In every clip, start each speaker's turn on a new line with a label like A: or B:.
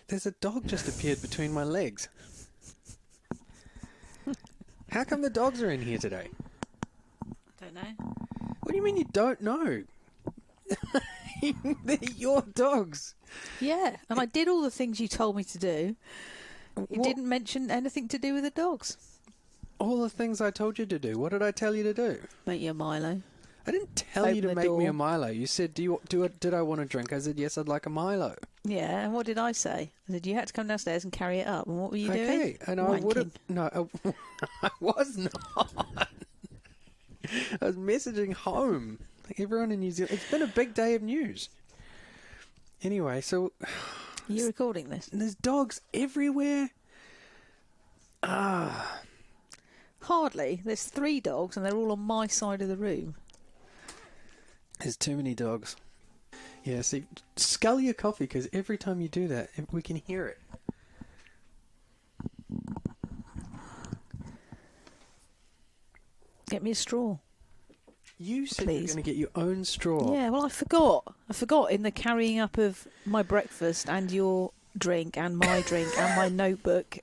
A: There's a dog just appeared between my legs. How come the dogs are in here today?
B: Don't know.
A: What do you mean you don't know? They're your dogs.
B: Yeah, and I did all the things you told me to do. You
A: What?
B: didn't mention anything to do with the dogs.
A: All the things I told you to do. What did I tell you to do?
B: Make you a Milo.
A: I didn't tell you
B: Open
A: to
B: the
A: make me
B: door.
A: a Milo. You said, did I want a drink? I said, yes, I'd like a Milo.
B: Yeah, and what did I say? I said you had to come downstairs and carry it up. And what were you doing?
A: Okay, and I would have...
B: Wanking.
A: No, I was not. I was messaging home. Everyone in New Zealand... It's been a big day of news. Anyway, so...
B: Are you recording this?
A: There's dogs everywhere.
B: Hardly. There's 3 dogs and they're all on my side of the room.
A: There's too many dogs. Yeah, see, scull your coffee, because every time you do that, we can hear it.
B: Get me a straw.
A: You said
B: Please.
A: you were going to get your own straw.
B: Yeah, well, I forgot. I forgot in the carrying up of my breakfast and your drink and my drink and my notebook.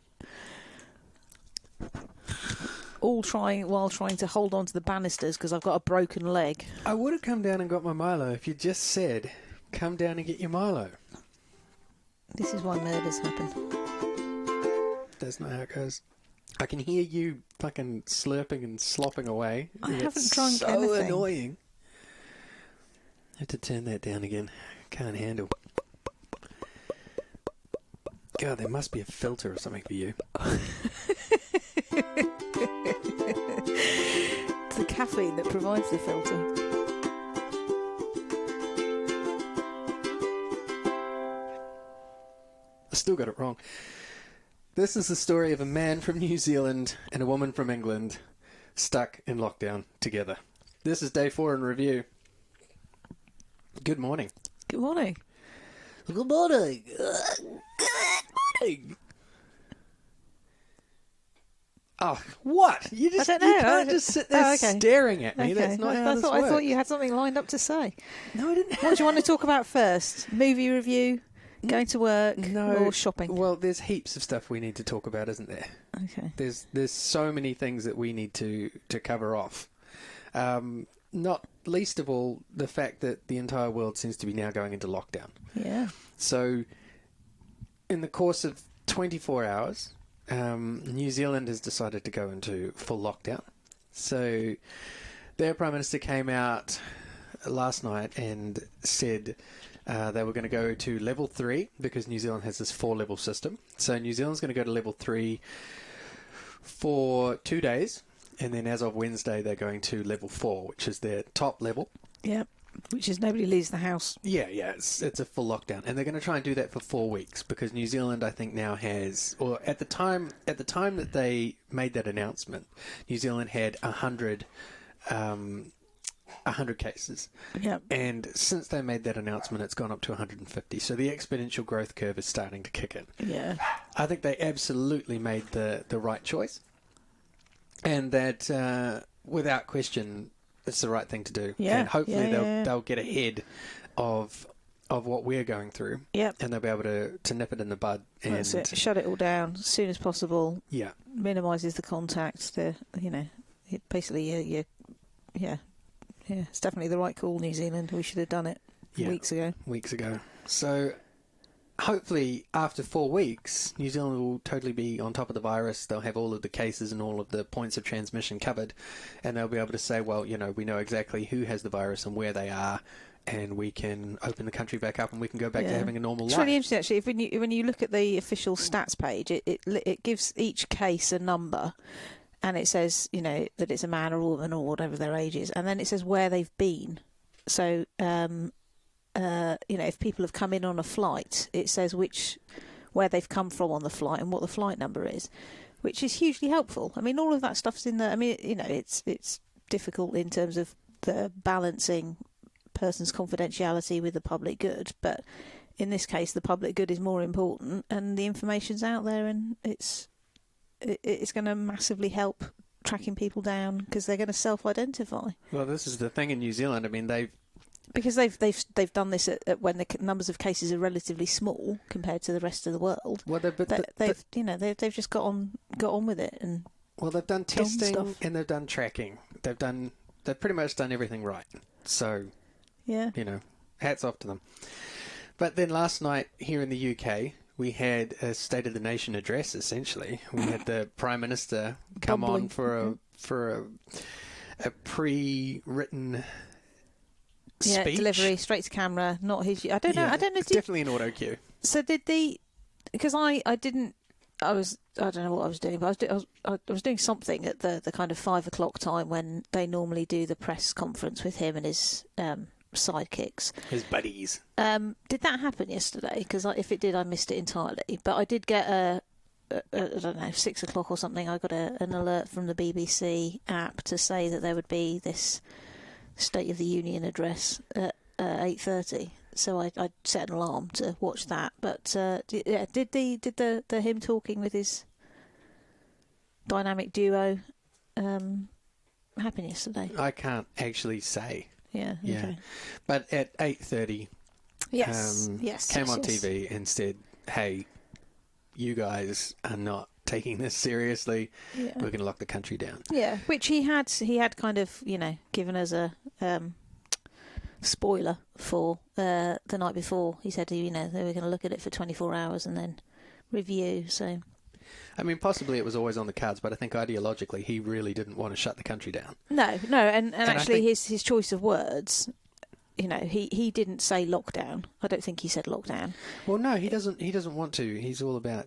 B: All while trying to hold on to the banisters because I've got a broken leg.
A: I would have come down and got my Milo if you just said, come down and get your Milo.
B: This is why murders happen.
A: That's not how it goes. I can hear you fucking slurping and slopping away.
B: I
A: It's
B: haven't drunk
A: so
B: anything.
A: annoying. I have to turn that down again. Can't handle. God, there must be a filter or something for you.
B: It's the caffeine that provides the filter.
A: I still got it wrong. This is the story of a man from New Zealand and a woman from England stuck in lockdown together. This is day 4 in review. Good morning.
B: Good morning.
A: Good morning. Good morning. Oh, what? You just
B: I don't
A: you
B: know.
A: can't just sit there staring at me.
B: Okay.
A: That's not how this
B: I
A: works.
B: thought you had something lined up to say.
A: No, I didn't.
B: What do you want to talk about first? Movie review, going to work, or shopping?
A: Well, there's heaps of stuff we need to talk about, isn't there?
B: Okay.
A: There's so many things that we need to cover off. Not least of all, the fact that the entire world seems to be now going into lockdown.
B: Yeah.
A: So, in the course of 24 hours, New Zealand has decided to go into full lockdown. So, their Prime Minister came out last night and said they were going to go to level 3 because New Zealand has this 4-level system. So, New Zealand's going to go to level 3 for 2 days. And then as of Wednesday, they're going to level 4, which is their top level.
B: Yeah. Which is nobody leaves the house.
A: Yeah, it's a full lockdown, and they're going to try and do that for 4 weeks because New Zealand, I think, now has, or at the time that they made that announcement, New Zealand had 100 cases.
B: Yeah.
A: And since they made that announcement, it's gone up to 150. So the exponential growth curve is starting to kick in.
B: Yeah.
A: I think they absolutely made the right choice, and that without question, it's the right thing to do.
B: Yeah.
A: And hopefully
B: Yeah.
A: they'll get ahead of what we're going through.
B: Yep.
A: And they'll be able to nip it in the bud. And
B: That's it. Shut it all down as soon as possible.
A: yeah.
B: Minimises the contact. Basically, yeah. It's definitely the right call, New Zealand. We should have done it weeks ago.
A: So hopefully after 4 weeks, New Zealand will totally be on top of the virus. They'll have all of the cases and all of the points of transmission covered, and they'll be able to say, well, we know exactly who has the virus and where they are, and we can open the country back up and we can go back to having a normal
B: It's
A: life.
B: really interesting, actually. When you look at the official stats page, it gives each case a number, and it says, that it's a man or a woman or whatever their age is, and then it says where they've been. So, if people have come in on a flight, it says where they've come from on the flight and what the flight number is, which is hugely helpful. I mean, all of that stuff's in there. I mean, it's difficult in terms of the balancing person's confidentiality with the public good, but in this case, the public good is more important, and the information's out there, and it's going to massively help tracking people down because they're going to self-identify.
A: Well, this is the thing in New Zealand. I mean,
B: Because they've done this at when the numbers of cases are relatively small compared to the rest of the world.
A: Well,
B: they've just got on with it, and
A: well, they've done testing and they've done tracking. They've pretty much done everything right. So,
B: yeah,
A: hats off to them. But then last night here in the UK, we had a State of the Nation address. Essentially, we had the Prime Minister come on for a pre-written speech.
B: Delivery straight to camera, not his. I don't know.
A: It's definitely an auto cue.
B: So because I don't know what I was doing, but I was doing something at the kind of 5 o'clock time when they normally do the press conference with him and his sidekicks,
A: his buddies.
B: Did that happen yesterday? Because if it did, I missed it entirely. But I did get I don't know, 6 o'clock or something. I got an alert from the BBC app to say that there would be this State of the Union address at 8:30. So I set an alarm to watch that. But did the him talking with his dynamic duo happen yesterday?
A: I can't actually say.
B: Yeah.
A: Yeah.
B: Okay.
A: But at 8:30, came on TV and said, "Hey, you guys are not taking this seriously.
B: Yeah.
A: We're going to lock the country down."
B: Yeah, which he had kind of given us a spoiler for the night before. He said they were going to look at it for 24 hours and then review. So,
A: I mean, possibly it was always on the cards, but I think ideologically he really didn't want to shut the country down.
B: No, and actually his choice of words, he didn't say lockdown. I don't think he said lockdown.
A: Well, no, he doesn't want to. He's all about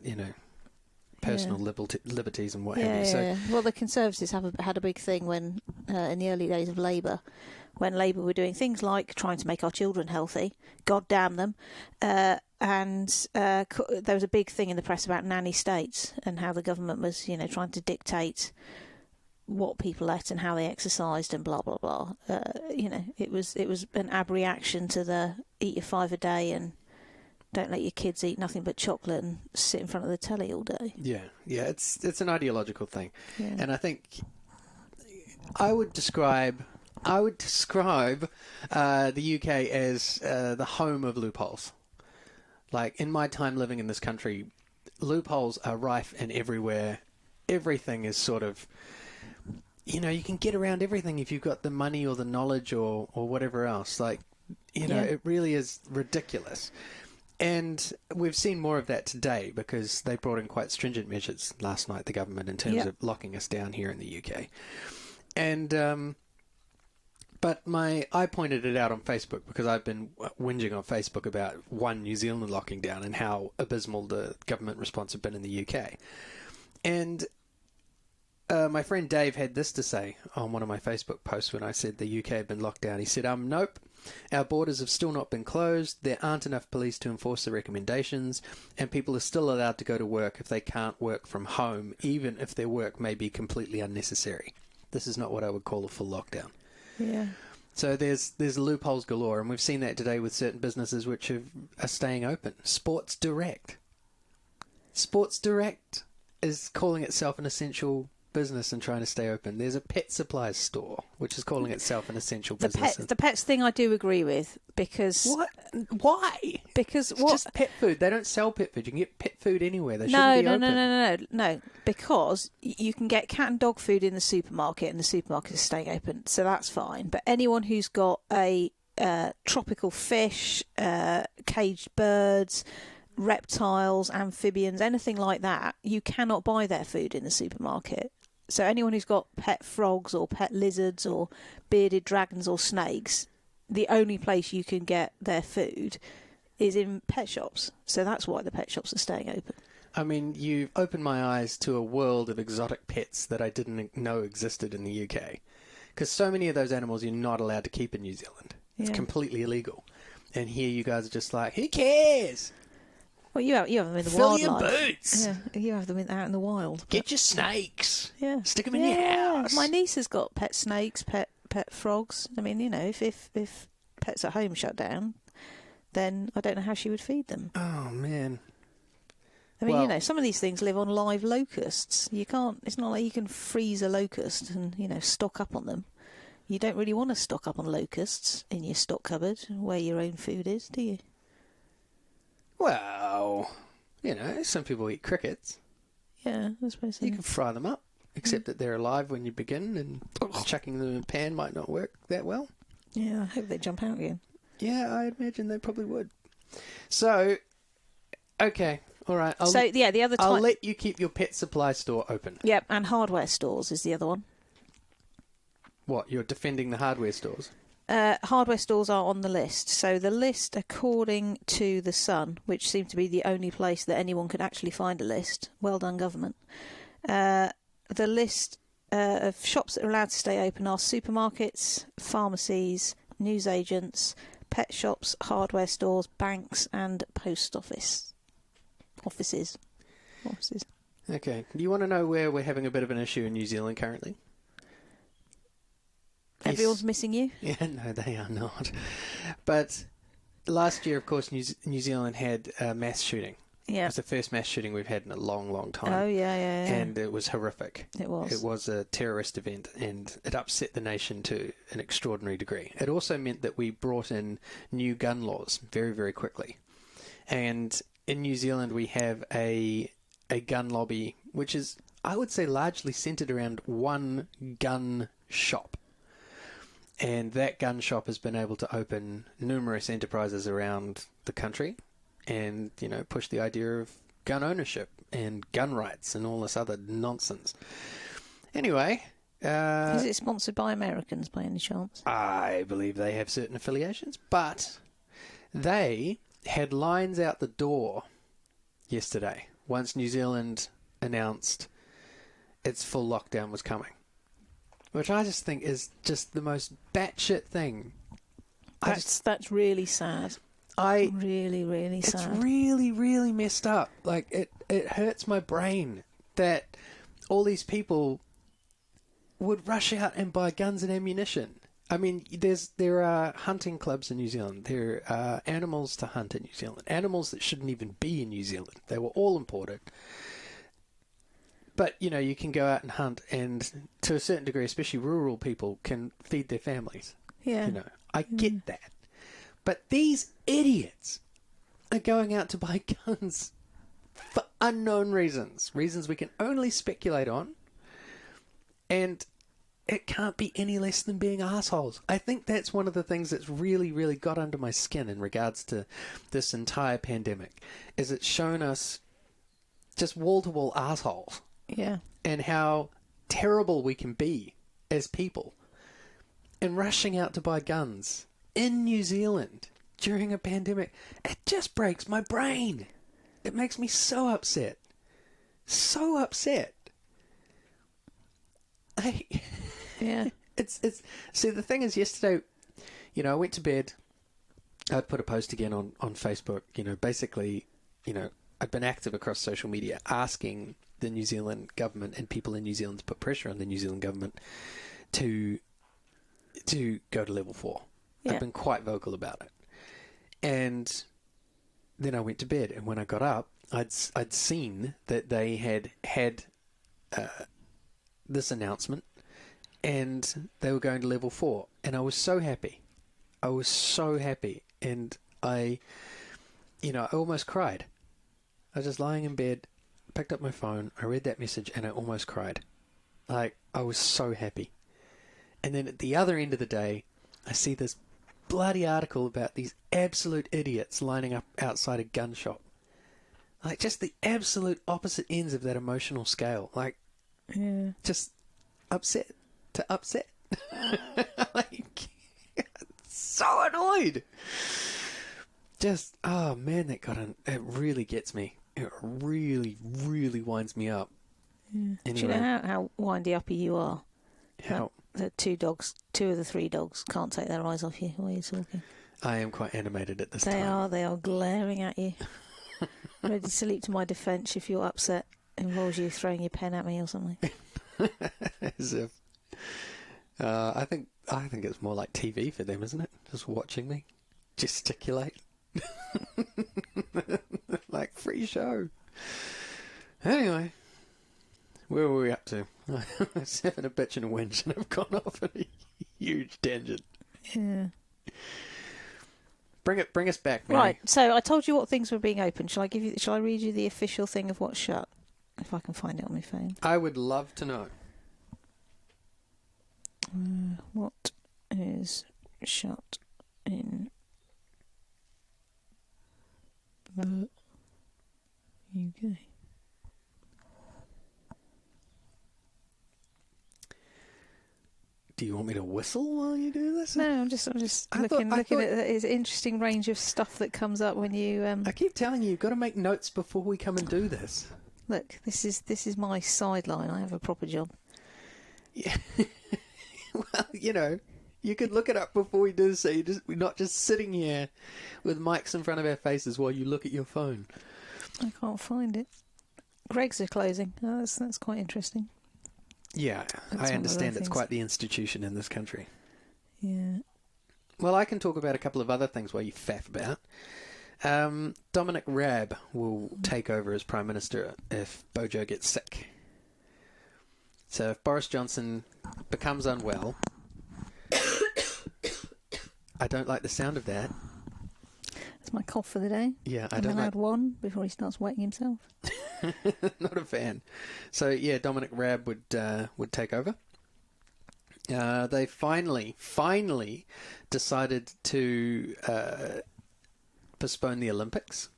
A: personal liberties and what have you. So,
B: well, the Conservatives had a big thing when in the early days of Labour, when Labour were doing things like trying to make our children healthy. God damn them. And there was a big thing in the press about nanny states and how the government was, trying to dictate what people ate and how they exercised and blah blah blah. It was an ab reaction to the eat your 5 a day and don't let your kids eat nothing but chocolate and sit in front of the telly all day.
A: Yeah, it's an ideological thing,
B: Yeah.
A: and I think I would describe the UK as the home of loopholes. Like, in my time living in this country, loopholes are rife and everywhere. Everything is sort of, you can get around everything if you've got the money or the knowledge or whatever else. Like, it really is ridiculous. And we've seen more of that today because they brought in quite stringent measures last night, the government, in terms of locking us down here in the UK. And but I pointed it out on Facebook because I've been whinging on Facebook about New Zealand locking down and how abysmal the government response had been in the UK. And my friend Dave had this to say on one of my Facebook posts when I said the UK had been locked down. He said, nope, our borders have still not been closed, there aren't enough police to enforce the recommendations, and people are still allowed to go to work if they can't work from home, even if their work may be completely unnecessary. This is not what I would call a full lockdown.
B: Yeah.
A: So there's loopholes galore, and we've seen that today with certain businesses which are staying open. Sports Direct is calling itself an essential business and trying to stay open. There's a pet supplies store which is calling itself an essential business.
B: The pets thing I do agree with because
A: what? Why?
B: Because
A: it's just pet food. They don't sell pet food. You can get pet food anywhere. They shouldn't be open.
B: No. Because you can get cat and dog food in the supermarket, and the supermarket is staying open, so that's fine. But anyone who's got a tropical fish, caged birds, reptiles, amphibians, anything like that, you cannot buy their food in the supermarket. So anyone who's got pet frogs or pet lizards or bearded dragons or snakes, the only place you can get their food is in pet shops. So that's why the pet shops are staying open.
A: I mean, you've opened my eyes to a world of exotic pets that I didn't know existed in the UK. Because so many of those animals you're not allowed to keep in New Zealand. It's completely illegal. And here you guys are just like, who cares?
B: Well, you have them in the
A: wildlife.
B: Fill
A: your boots.
B: Yeah, you have them out in the wild.
A: Get your snakes.
B: Yeah.
A: Stick them in your house.
B: My niece has got pet snakes, pet frogs. I mean, if pets at home shut down, then I don't know how she would feed them.
A: Oh, man.
B: I mean, some of these things live on live locusts. You can't. It's not like you can freeze a locust and stock up on them. You don't really want to stock up on locusts in your stock cupboard where your own food is, do you?
A: Well, some people eat crickets.
B: Yeah, I suppose so.
A: You can fry them up, except that they're alive when you begin, and chucking them in a pan might not work that well.
B: Yeah, I hope they jump out again.
A: Yeah, I imagine they probably would. So, okay, all right.
B: The other
A: I'll
B: type...
A: let you keep your pet supply store open.
B: Yep, and hardware stores is the other one.
A: What, you're defending the hardware stores?
B: Hardware stores are on the list. So the list, according to The Sun, which seemed to be the only place that anyone could actually find a list, well done government, the list of shops that are allowed to stay open are supermarkets, pharmacies, newsagents, pet shops, hardware stores, banks and post offices.
A: Okay. Do you want to know where we're having a bit of an issue in New Zealand currently?
B: Everyone's missing you?
A: Yeah, no, they are not. But last year, of course, New Zealand had a mass shooting.
B: Yeah.
A: It was the first mass shooting we've had in a long, long time.
B: Oh, yeah.
A: And it was horrific.
B: It was.
A: It was a terrorist event, and it upset the nation to an extraordinary degree. It also meant that we brought in new gun laws very, very quickly. And in New Zealand, we have a gun lobby, which is, I would say, largely centred around one gun shop. And that gun shop has been able to open numerous enterprises around the country and, push the idea of gun ownership and gun rights and all this other nonsense. Anyway...
B: is it sponsored by Americans by any chance?
A: I believe they have certain affiliations, but they had lines out the door yesterday once New Zealand announced its full lockdown was coming. Which I just think is just the most batshit thing.
B: That's really sad. Really, really sad.
A: It's really, really messed up. Like, it hurts my brain that all these people would rush out and buy guns and ammunition. I mean, there are hunting clubs in New Zealand. There are animals to hunt in New Zealand. Animals that shouldn't even be in New Zealand. They were all imported. But, you can go out and hunt, and to a certain degree, especially rural people, can feed their families.
B: Yeah.
A: I get that. But these idiots are going out to buy guns for unknown reasons. Reasons we can only speculate on. And it can't be any less than being assholes. I think that's one of the things that's really, really got under my skin in regards to this entire pandemic, is it's shown us just wall-to-wall assholes.
B: Yeah.
A: And how terrible we can be as people. And rushing out to buy guns in New Zealand during a pandemic, it just breaks my brain. It makes me so upset. So upset.
B: Yeah.
A: It's see, the thing is, yesterday, I went to bed. I put a post again on Facebook, basically, I'd been active across social media asking the New Zealand government and people in New Zealand to put pressure on the New Zealand government to go to level 4.
B: Yeah.
A: I've been quite vocal about it. And then I went to bed, and when I got up, I'd seen that they had this announcement, and they were going to level 4, and I was so happy. And I almost cried. I was just lying in bed, picked up my phone, I read that message, and I almost cried. Like, I was so happy. And then at the other end of the day, I see this bloody article about these absolute idiots lining up outside a gun shop. Like, just the absolute opposite ends of that emotional scale. Like, just upset to upset. Like, so annoyed. Just, oh man, it really gets me. It really, really winds me up.
B: Yeah.
A: Anyway.
B: Do you know how windy uppy you are?
A: How?
B: The two of the three dogs can't take their eyes off you while you're talking.
A: I am quite animated at this time.
B: They are glaring at you. Ready to leap to my defence if you're upset. Involves you throwing your pen at me or something.
A: As if, I think it's more like TV for them, isn't it? Just watching me gesticulate. Like, free show. Anyway, where were we up to? I was having a bitch and a whinge, and I've gone off on a huge tangent.
B: Yeah.
A: Bring us back, Mary.
B: Right. So I told you what things were being open. Shall I read you the official thing of what's shut? If I can find it on my phone.
A: I would love to know.
B: What is shut in the UK?
A: Do you want me to whistle while you do this?
B: No, I'm just looking at this interesting range of stuff that comes up when you
A: I keep telling you, you've got to make notes before we come and do this.
B: look. This is my sideline. I have a proper job.
A: Yeah. Well, you know, you could look it up before we do, so we're not just sitting here with mics in front of our faces while you look at your phone.
B: I can't find it. Greg's are closing. Oh, that's quite interesting.
A: Yeah,
B: That's
A: I understand
B: things.
A: it's quite the institution in this country.
B: Yeah.
A: Well, I can talk about a couple of other things while you faff about. Dominic Raab will take over as Prime Minister if Bojo gets sick. So if Boris Johnson becomes unwell... I don't like the sound of that.
B: That's my cough for the day.
A: Yeah, I
B: I'm
A: don't
B: allowed
A: like...
B: one before he starts wetting himself.
A: Not a fan. So yeah, Dominic Raab would take over. They finally decided to postpone the Olympics.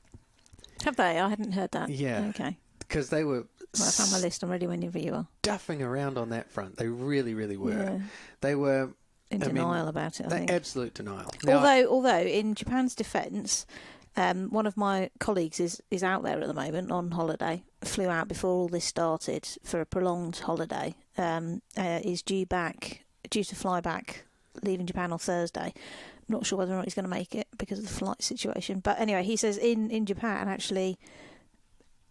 B: Have they? I hadn't heard that.
A: Yeah.
B: Okay.
A: Because they were
B: Well, I found my list. I'm ready whenever you are.
A: stuffing around on that front. They really, really were.
B: Yeah.
A: They were
B: In denial about it, I think.
A: absolute denial. Now,
B: Although in Japan's defence, one of my colleagues is out there at the moment on holiday. Flew out before all this started for a prolonged holiday. Is due to fly back, leaving Japan on Thursday. Not sure whether or not he's going to make it because of the flight situation. But anyway, he says in Japan actually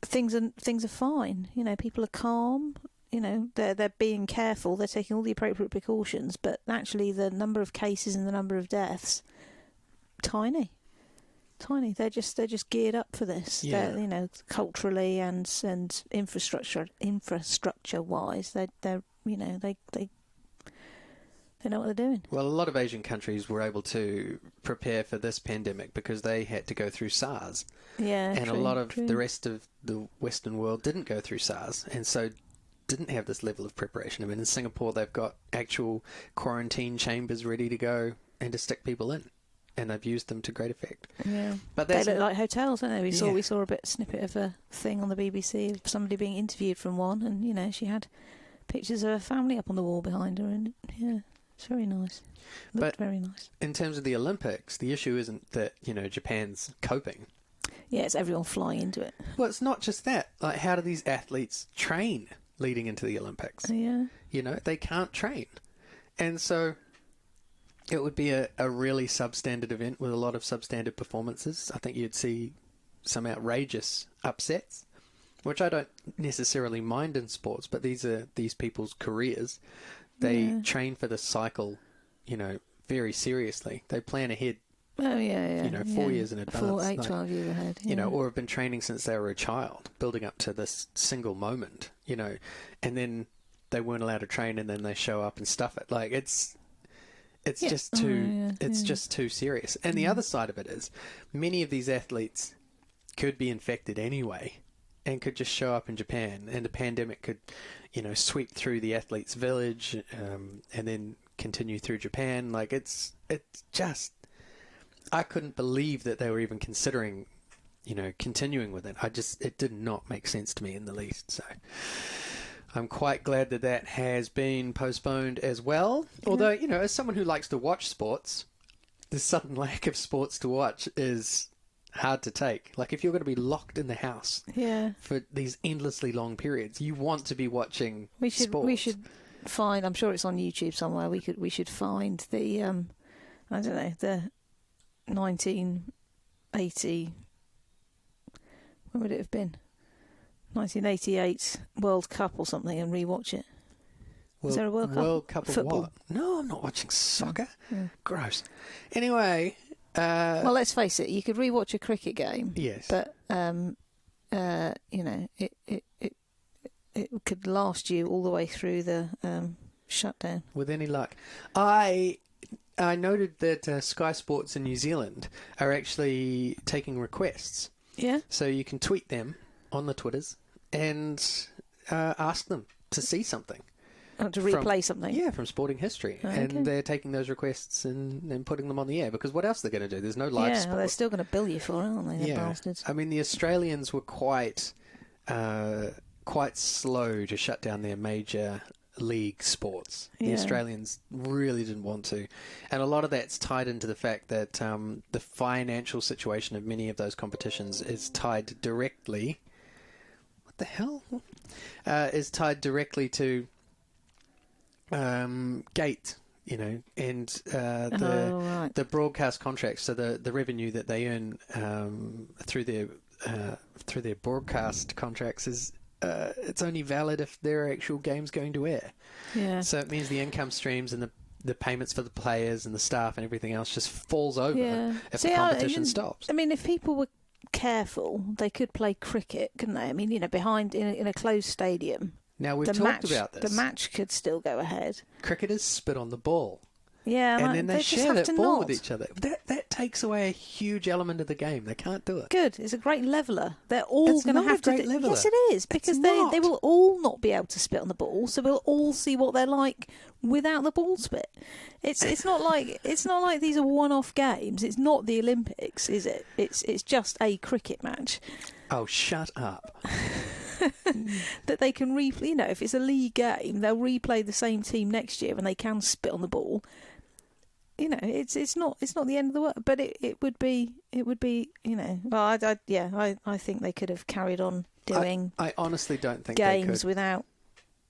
B: things are fine. You know, people are calm. You know, they're being careful. They're taking all the appropriate precautions. But actually, the number of cases and the number of deaths, tiny. They're just geared up for this.
A: Yeah.
B: They're, you know, culturally and infrastructure wise, they're you know they know what they're doing.
A: Well, a lot of Asian countries were able to prepare for this pandemic because they had to go through SARS.
B: Yeah,
A: And
B: true,
A: a lot of
B: true.
A: the rest of the Western world didn't go through SARS, and so didn't have this level of preparation. I mean, in Singapore, they've got actual quarantine chambers ready to go and to stick people in, and they've used them to great effect.
B: Yeah,
A: But
B: they
A: that's
B: look like hotels, don't they? We
A: Yeah.
B: saw a snippet of a thing on the BBC of somebody being interviewed from one, and you know she had pictures of her family up on the wall behind her, and yeah, it's very nice. Looked very nice.
A: in terms of the Olympics, the issue isn't that, you know, Japan's coping.
B: Yeah, it's everyone flying into it.
A: Well, it's not just that. Like, how do these athletes train leading into the Olympics?
B: Yeah.
A: You know, they can't train. And so it would be a really substandard event with a lot of substandard performances. I think you'd see some outrageous upsets, which I don't necessarily mind in sports, but these are these people's careers. They train for this cycle, you know, very seriously. They plan ahead,
B: Oh yeah.
A: you know, 4 years in advance.
B: 8, 12 years ahead.
A: You know,
B: yeah.
A: or have been training since they were a child, building up to this single moment, you know, and then they weren't allowed to train and then they show up and stuff it. Like, it's just too, just too serious. And the other side of it is many of these athletes could be infected anyway and could just show up in Japan, and the pandemic could, you know, sweep through the athletes' village and then continue through Japan. Like, it's just, I couldn't believe that they were even considering, you know, continuing with it. It did not make sense to me in the least. So I'm quite glad that has been postponed as well. Although, you know, as someone who likes to watch sports, the sudden lack of sports to watch is hard to take. Like, if you're going to be locked in the house for these endlessly long periods, you want to be watching sports.
B: We should find. I'm sure it's on YouTube somewhere. We should find the I don't know, the 1980. When would it have been? 1988 World Cup or something, and rewatch it. Is there a World Cup?
A: World Cup of
B: Football.
A: what? No, I'm not watching soccer. Gross. Anyway.
B: Well, let's face it. You could rewatch a cricket game.
A: Yes.
B: But you know, it could last you all the way through the shut down.
A: with any luck. I noted that Sky Sports in New Zealand are actually taking requests.
B: Yeah.
A: So you can tweet them on the Twitters and ask them to see something.
B: To replay something.
A: Yeah, from sporting history.
B: Okay.
A: And they're taking those requests and putting them on the air, because what else are they going to do? There's no live sport.
B: Well, they're still going to bill you for it, aren't they, the bastards?
A: I mean, the Australians were quite slow to shut down their major league sports. The Australians really didn't want to. And a lot of that's tied into the fact that the financial situation of many of those competitions is tied directly... What the hell? Is tied directly to... gate, and the broadcast contracts, so the revenue that they earn through their broadcast contracts is it's only valid if there are actual games going to air.
B: Yeah.
A: So it means the income streams and the payments for the players and the staff and everything else just falls over if the competition stops.
B: I mean, if people were careful, they could play cricket, couldn't they? I mean, behind in a closed stadium.
A: Now, we've talked about this.
B: The match could still go ahead.
A: Cricketers spit on the ball.
B: Yeah,
A: and then they share that ball
B: not.
A: with each other. That takes away a huge element of the game. They can't do it.
B: Good. It's a great leveller. They're all going to have to.
A: Leveller.
B: Yes, it is, because they will all not be able to spit on the ball, so we'll all see what they're like without the ball spit. It's not like these are one-off games. It's not the Olympics, is it? It's just a cricket match.
A: Oh, shut up.
B: That they can replay. If it's a league game, they'll replay the same team next year and they can spit on the ball. It's not the end of the world, but it would be. Well, I think they could have carried on doing.
A: I honestly don't think
B: games
A: they could.
B: Without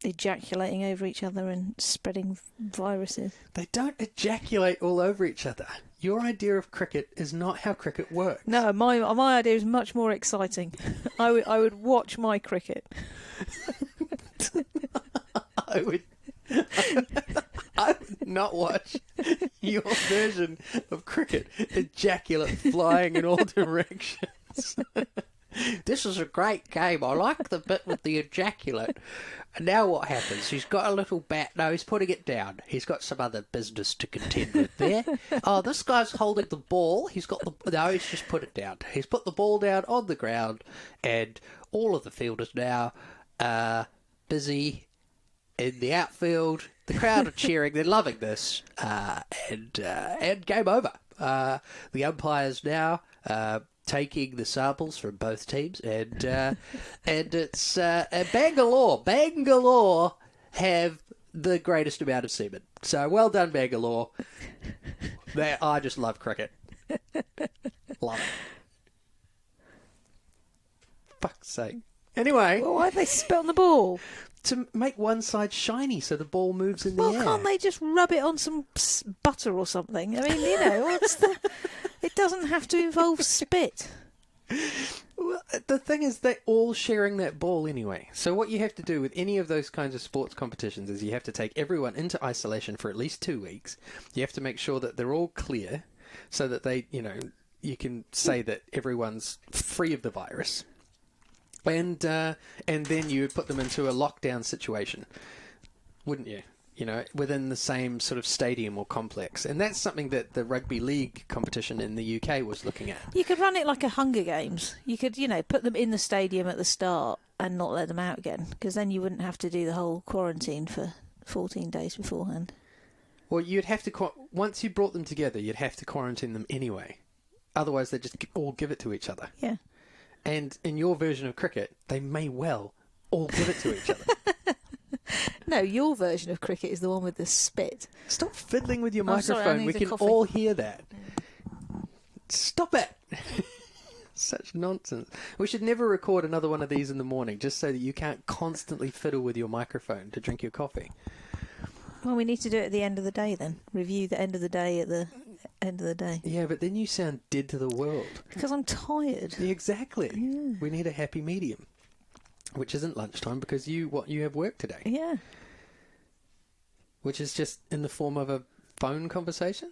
B: ejaculating over each other and spreading viruses.
A: They don't ejaculate all over each other. Your idea of cricket is not how cricket works.
B: No, my idea is much more exciting. I would watch my cricket.
A: I would not watch your version of cricket. Ejaculate flying in all directions. This is a great game. I like the bit with the ejaculate. And now what happens? He's got a little bat. No, he's putting it down. He's got some other business to contend with there. Oh, this guy's holding the ball. He's just put it down. He's put the ball down on the ground, and all of the fielders now are busy in the outfield. The crowd are cheering. They're loving this. And game over. The umpires now taking the samples from both teams, and it's Bangalore. Bangalore have the greatest amount of semen. So well done, Bangalore. I just love cricket. Love it. Fuck's sake. Anyway,
B: Well, why have they spit on the ball?
A: to make one side shiny so the ball moves in the air.
B: Well, can't they just rub it on some butter or something? I mean, it doesn't have to involve spit.
A: Well, the thing is, they're all sharing that ball anyway. So what you have to do with any of those kinds of sports competitions is you have to take everyone into isolation for at least 2 weeks. You have to make sure that they're all clear so that they, you can say that everyone's free of the virus. And then you would put them into a lockdown situation, wouldn't you? Within the same sort of stadium or complex. And that's something that the rugby league competition in the UK was looking at.
B: You could run it like a Hunger Games. You could, put them in the stadium at the start and not let them out again, because then you wouldn't have to do the whole quarantine for 14 days beforehand.
A: Well, you'd have to, once you brought them together, you'd have to quarantine them anyway. Otherwise, they'd just all give it to each other.
B: Yeah.
A: And in your version of cricket, they may well all give it to each other.
B: No, your version of cricket is the one with the spit.
A: Stop fiddling with your
B: Oh, sorry,
A: microphone.
B: I need
A: We
B: a
A: can
B: coffee.
A: all hear that. Stop it. Such nonsense. We should never record another one of these in the morning just so that you can't constantly fiddle with your microphone to drink your coffee.
B: Well, we need to do it at the end of the day then. Review the end of the day at the end of the day.
A: Yeah, but then you sound dead to the world.
B: Because I'm tired.
A: Yeah, exactly.
B: Yeah.
A: We need a happy medium, which isn't lunchtime because you have work today.
B: Yeah.
A: Which is just in the form of a phone conversation?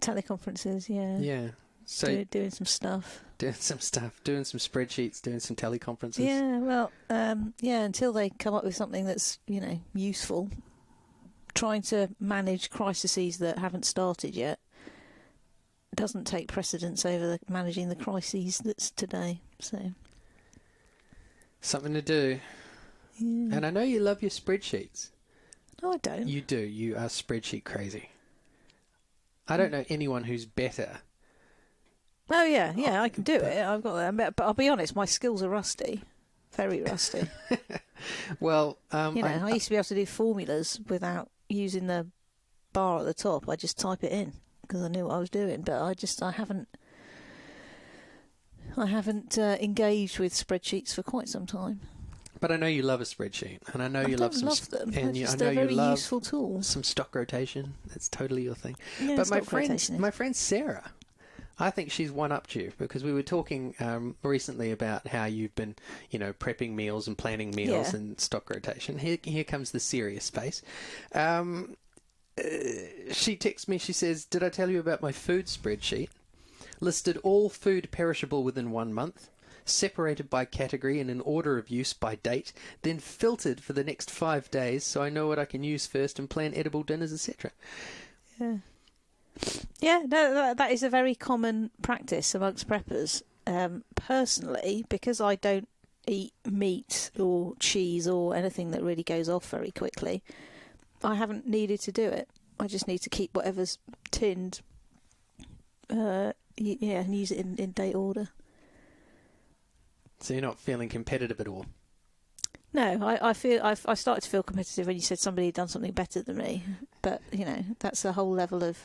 B: Teleconferences, yeah.
A: Yeah. So
B: Doing some stuff.
A: doing some stuff, doing some spreadsheets, doing some teleconferences.
B: Yeah, well, until they come up with something that's, useful, trying to manage crises that haven't started yet doesn't take precedence over managing the crises that's today. So
A: Something to do.
B: yeah.
A: And I know you love your spreadsheets.
B: No, I don't.
A: You do. You are spreadsheet crazy. I don't know anyone who's better.
B: Oh yeah, I can do it. I've got that, but I'll be honest, my skills are rusty, very rusty.
A: Well,
B: I used to be able to do formulas without using the bar at the top. I just type it in because I knew what I was doing. But I haven't engaged with spreadsheets for quite some time.
A: But I know you love a spreadsheet, and I know you love some.
B: Love them.
A: And I know
B: they're very
A: you love
B: useful tools.
A: some stock rotation. That's totally your thing.
B: Yeah,
A: but
B: stock rotation.
A: my friend Sarah, I think she's one-upped you because we were talking recently about how you've been, prepping meals and planning meals and stock rotation. Here comes the serious space. She texts me. She says, "Did I tell you about my food spreadsheet? Listed all food perishable within 1 month, separated by category and in order of use by date, then filtered for the next 5 days so I know what I can use first and plan edible dinners, etc."
B: Yeah. Yeah, no, that is a very common practice amongst preppers. Personally, because I don't eat meat or cheese or anything that really goes off very quickly, I haven't needed to do it. I just need to keep whatever's tinned, and use it in date order.
A: So you're not feeling competitive at all?
B: No, I started to feel competitive when you said somebody had done something better than me. But, that's a whole level of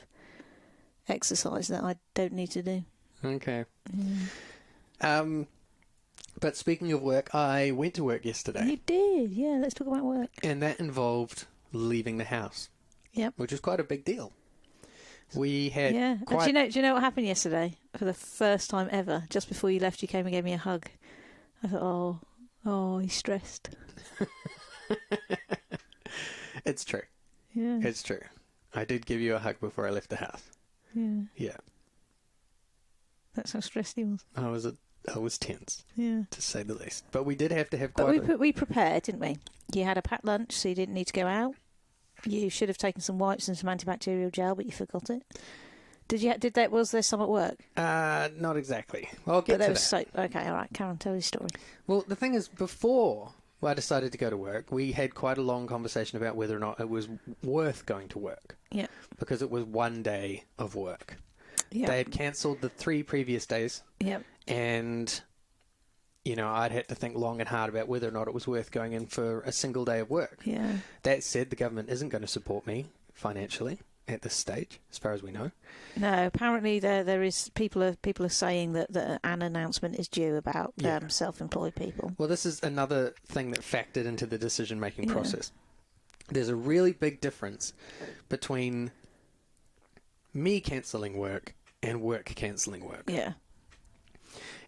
B: exercise that I don't need to do.
A: Okay. But speaking of work, I went to work yesterday.
B: You did, yeah. Let's talk about work.
A: And that involved leaving the house.
B: Yep.
A: Which was quite a big deal. We had
B: And do you know what happened yesterday? For the first time ever, just before you left, you came and gave me a hug. I thought, oh, he's stressed.
A: It's true.
B: Yeah.
A: It's true. I did give you a hug before I left the house.
B: Yeah.
A: Yeah.
B: That's how stressed he was.
A: I was tense,
B: Yeah.
A: to say the least. But we did have to have
B: But
A: quite
B: we prepared, didn't we? You had a packed lunch, so you didn't need to go out. You should have taken some wipes and some antibacterial gel, but you forgot it. Was there some at work?
A: Not exactly. I'll get to that.
B: Soap. Okay, all right. Karen, tell your story.
A: Well, the thing is, before I decided to go to work, we had quite a long conversation about whether or not it was worth going to work.
B: Yeah.
A: Because it was 1 day of work.
B: Yeah.
A: They had cancelled the 3 previous days.
B: Yeah.
A: And, I'd had to think long and hard about whether or not it was worth going in for a single day of work.
B: Yeah.
A: That said, the government isn't going to support me financially at this stage, as far as we know.
B: No, apparently there is people are saying that an announcement is due about self-employed people.
A: Well, this is another thing that factored into the decision-making process. There's a really big difference between me cancelling work and work cancelling work.
B: Yeah.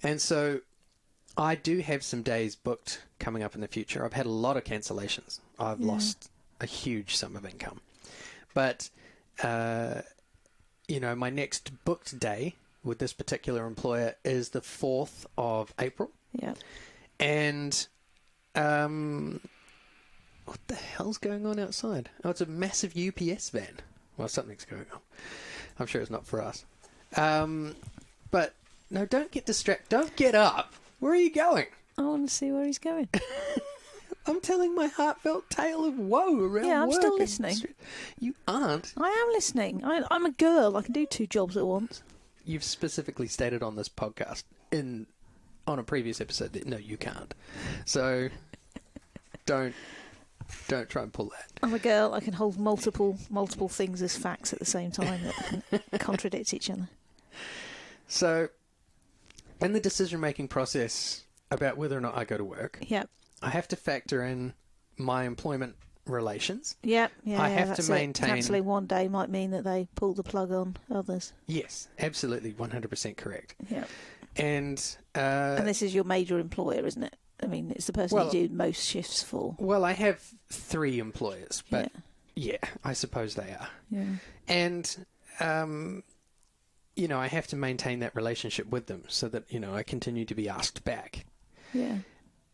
A: And so I do have some days booked coming up in the future. I've had a lot of cancellations. I've lost a huge sum of income. But, my next booked day with this particular employer is the 4th of April.
B: Yeah.
A: And what the hell's going on outside? Oh, it's a massive UPS van. Well, something's going on. I'm sure it's not for us. But, no, don't get distracted. Don't get up. Where are you going?
B: I want to see where he's going.
A: I'm telling my heartfelt tale of woe around work.
B: Yeah, I'm still listening.
A: You aren't.
B: I am listening. I'm a girl. I can do 2 jobs at once.
A: You've specifically stated on this podcast on a previous episode that no, you can't. So don't try and pull that.
B: I'm a girl. I can hold multiple things as facts at the same time that contradict each other.
A: So, in the decision-making process about whether or not I go to work, I have to factor in my employment relations.
B: Yeah.
A: I have to maintain.
B: Cancelling 1 day might mean that they pull the plug on others.
A: Yes, absolutely, 100% correct.
B: Yeah.
A: And
B: this is your major employer, isn't it? I mean, it's the person you do most shifts for.
A: Well, I have 3 employers, but yeah, I suppose they are.
B: Yeah.
A: And I have to maintain that relationship with them so that I continue to be asked back.
B: Yeah.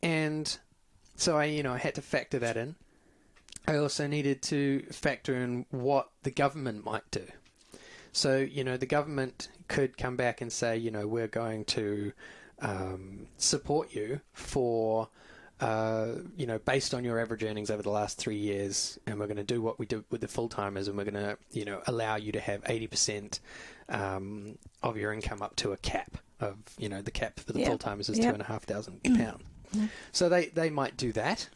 A: And so I had to factor that in. I also needed to factor in what the government might do. So, the government could come back and say, we're going to support you for, based on your average earnings over the last 3 years, and we're going to do what we did with the full-timers, and we're going to, allow you to have 80% of your income up to a cap of, the cap for the full-timers is £2,500. So they might do that.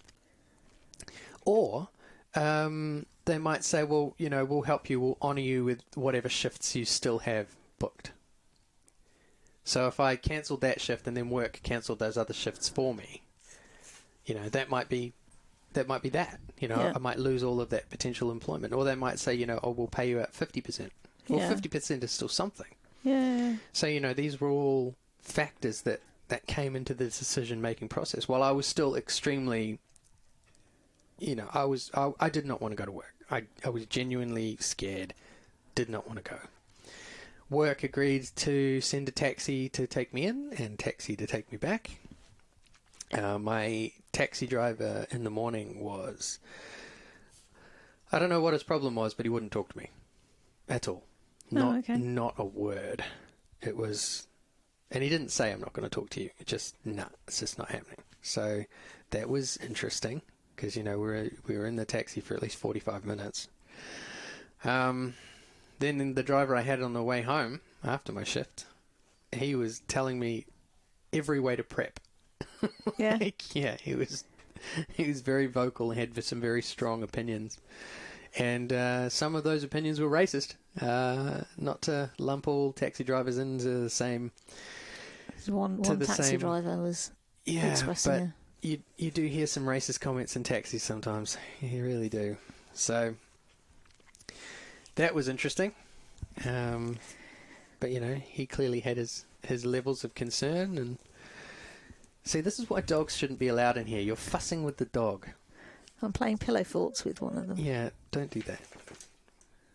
A: Or they might say, well, we'll help you, we'll honour you with whatever shifts you still have booked. So if I cancelled that shift and then work cancelled those other shifts for me, that might be that. I might lose all of that potential employment. Or they might say, we'll pay you at 50%. Well, 50% is still something. Yeah. So, these were all factors that came into the decision-making process. While I was still extremely, I did not want to go to work. I was genuinely scared, did not want to go. Work agreed to send a taxi to take me in and taxi to take me back. My taxi driver in the morning was, I don't know what his problem was, but he wouldn't talk to me at all. Not a word. It was, and he didn't say, I'm not going to talk to you. It's just not happening. So that was interesting because, we were in the taxi for at least 45 minutes. Then the driver I had on the way home after my shift, he was telling me every way to prep. Yeah. He was very vocal and had some very strong opinions. And some of those opinions were racist. Not to lump all taxi drivers into the same.
B: One taxi driver was expressing.
A: But you do hear some racist comments in taxis sometimes. You really do. So that was interesting. But he clearly had his levels of concern. And see, this is why dogs shouldn't be allowed in here. You're fussing with the dog.
B: I'm playing pillow forts with one of them.
A: Yeah, don't do that.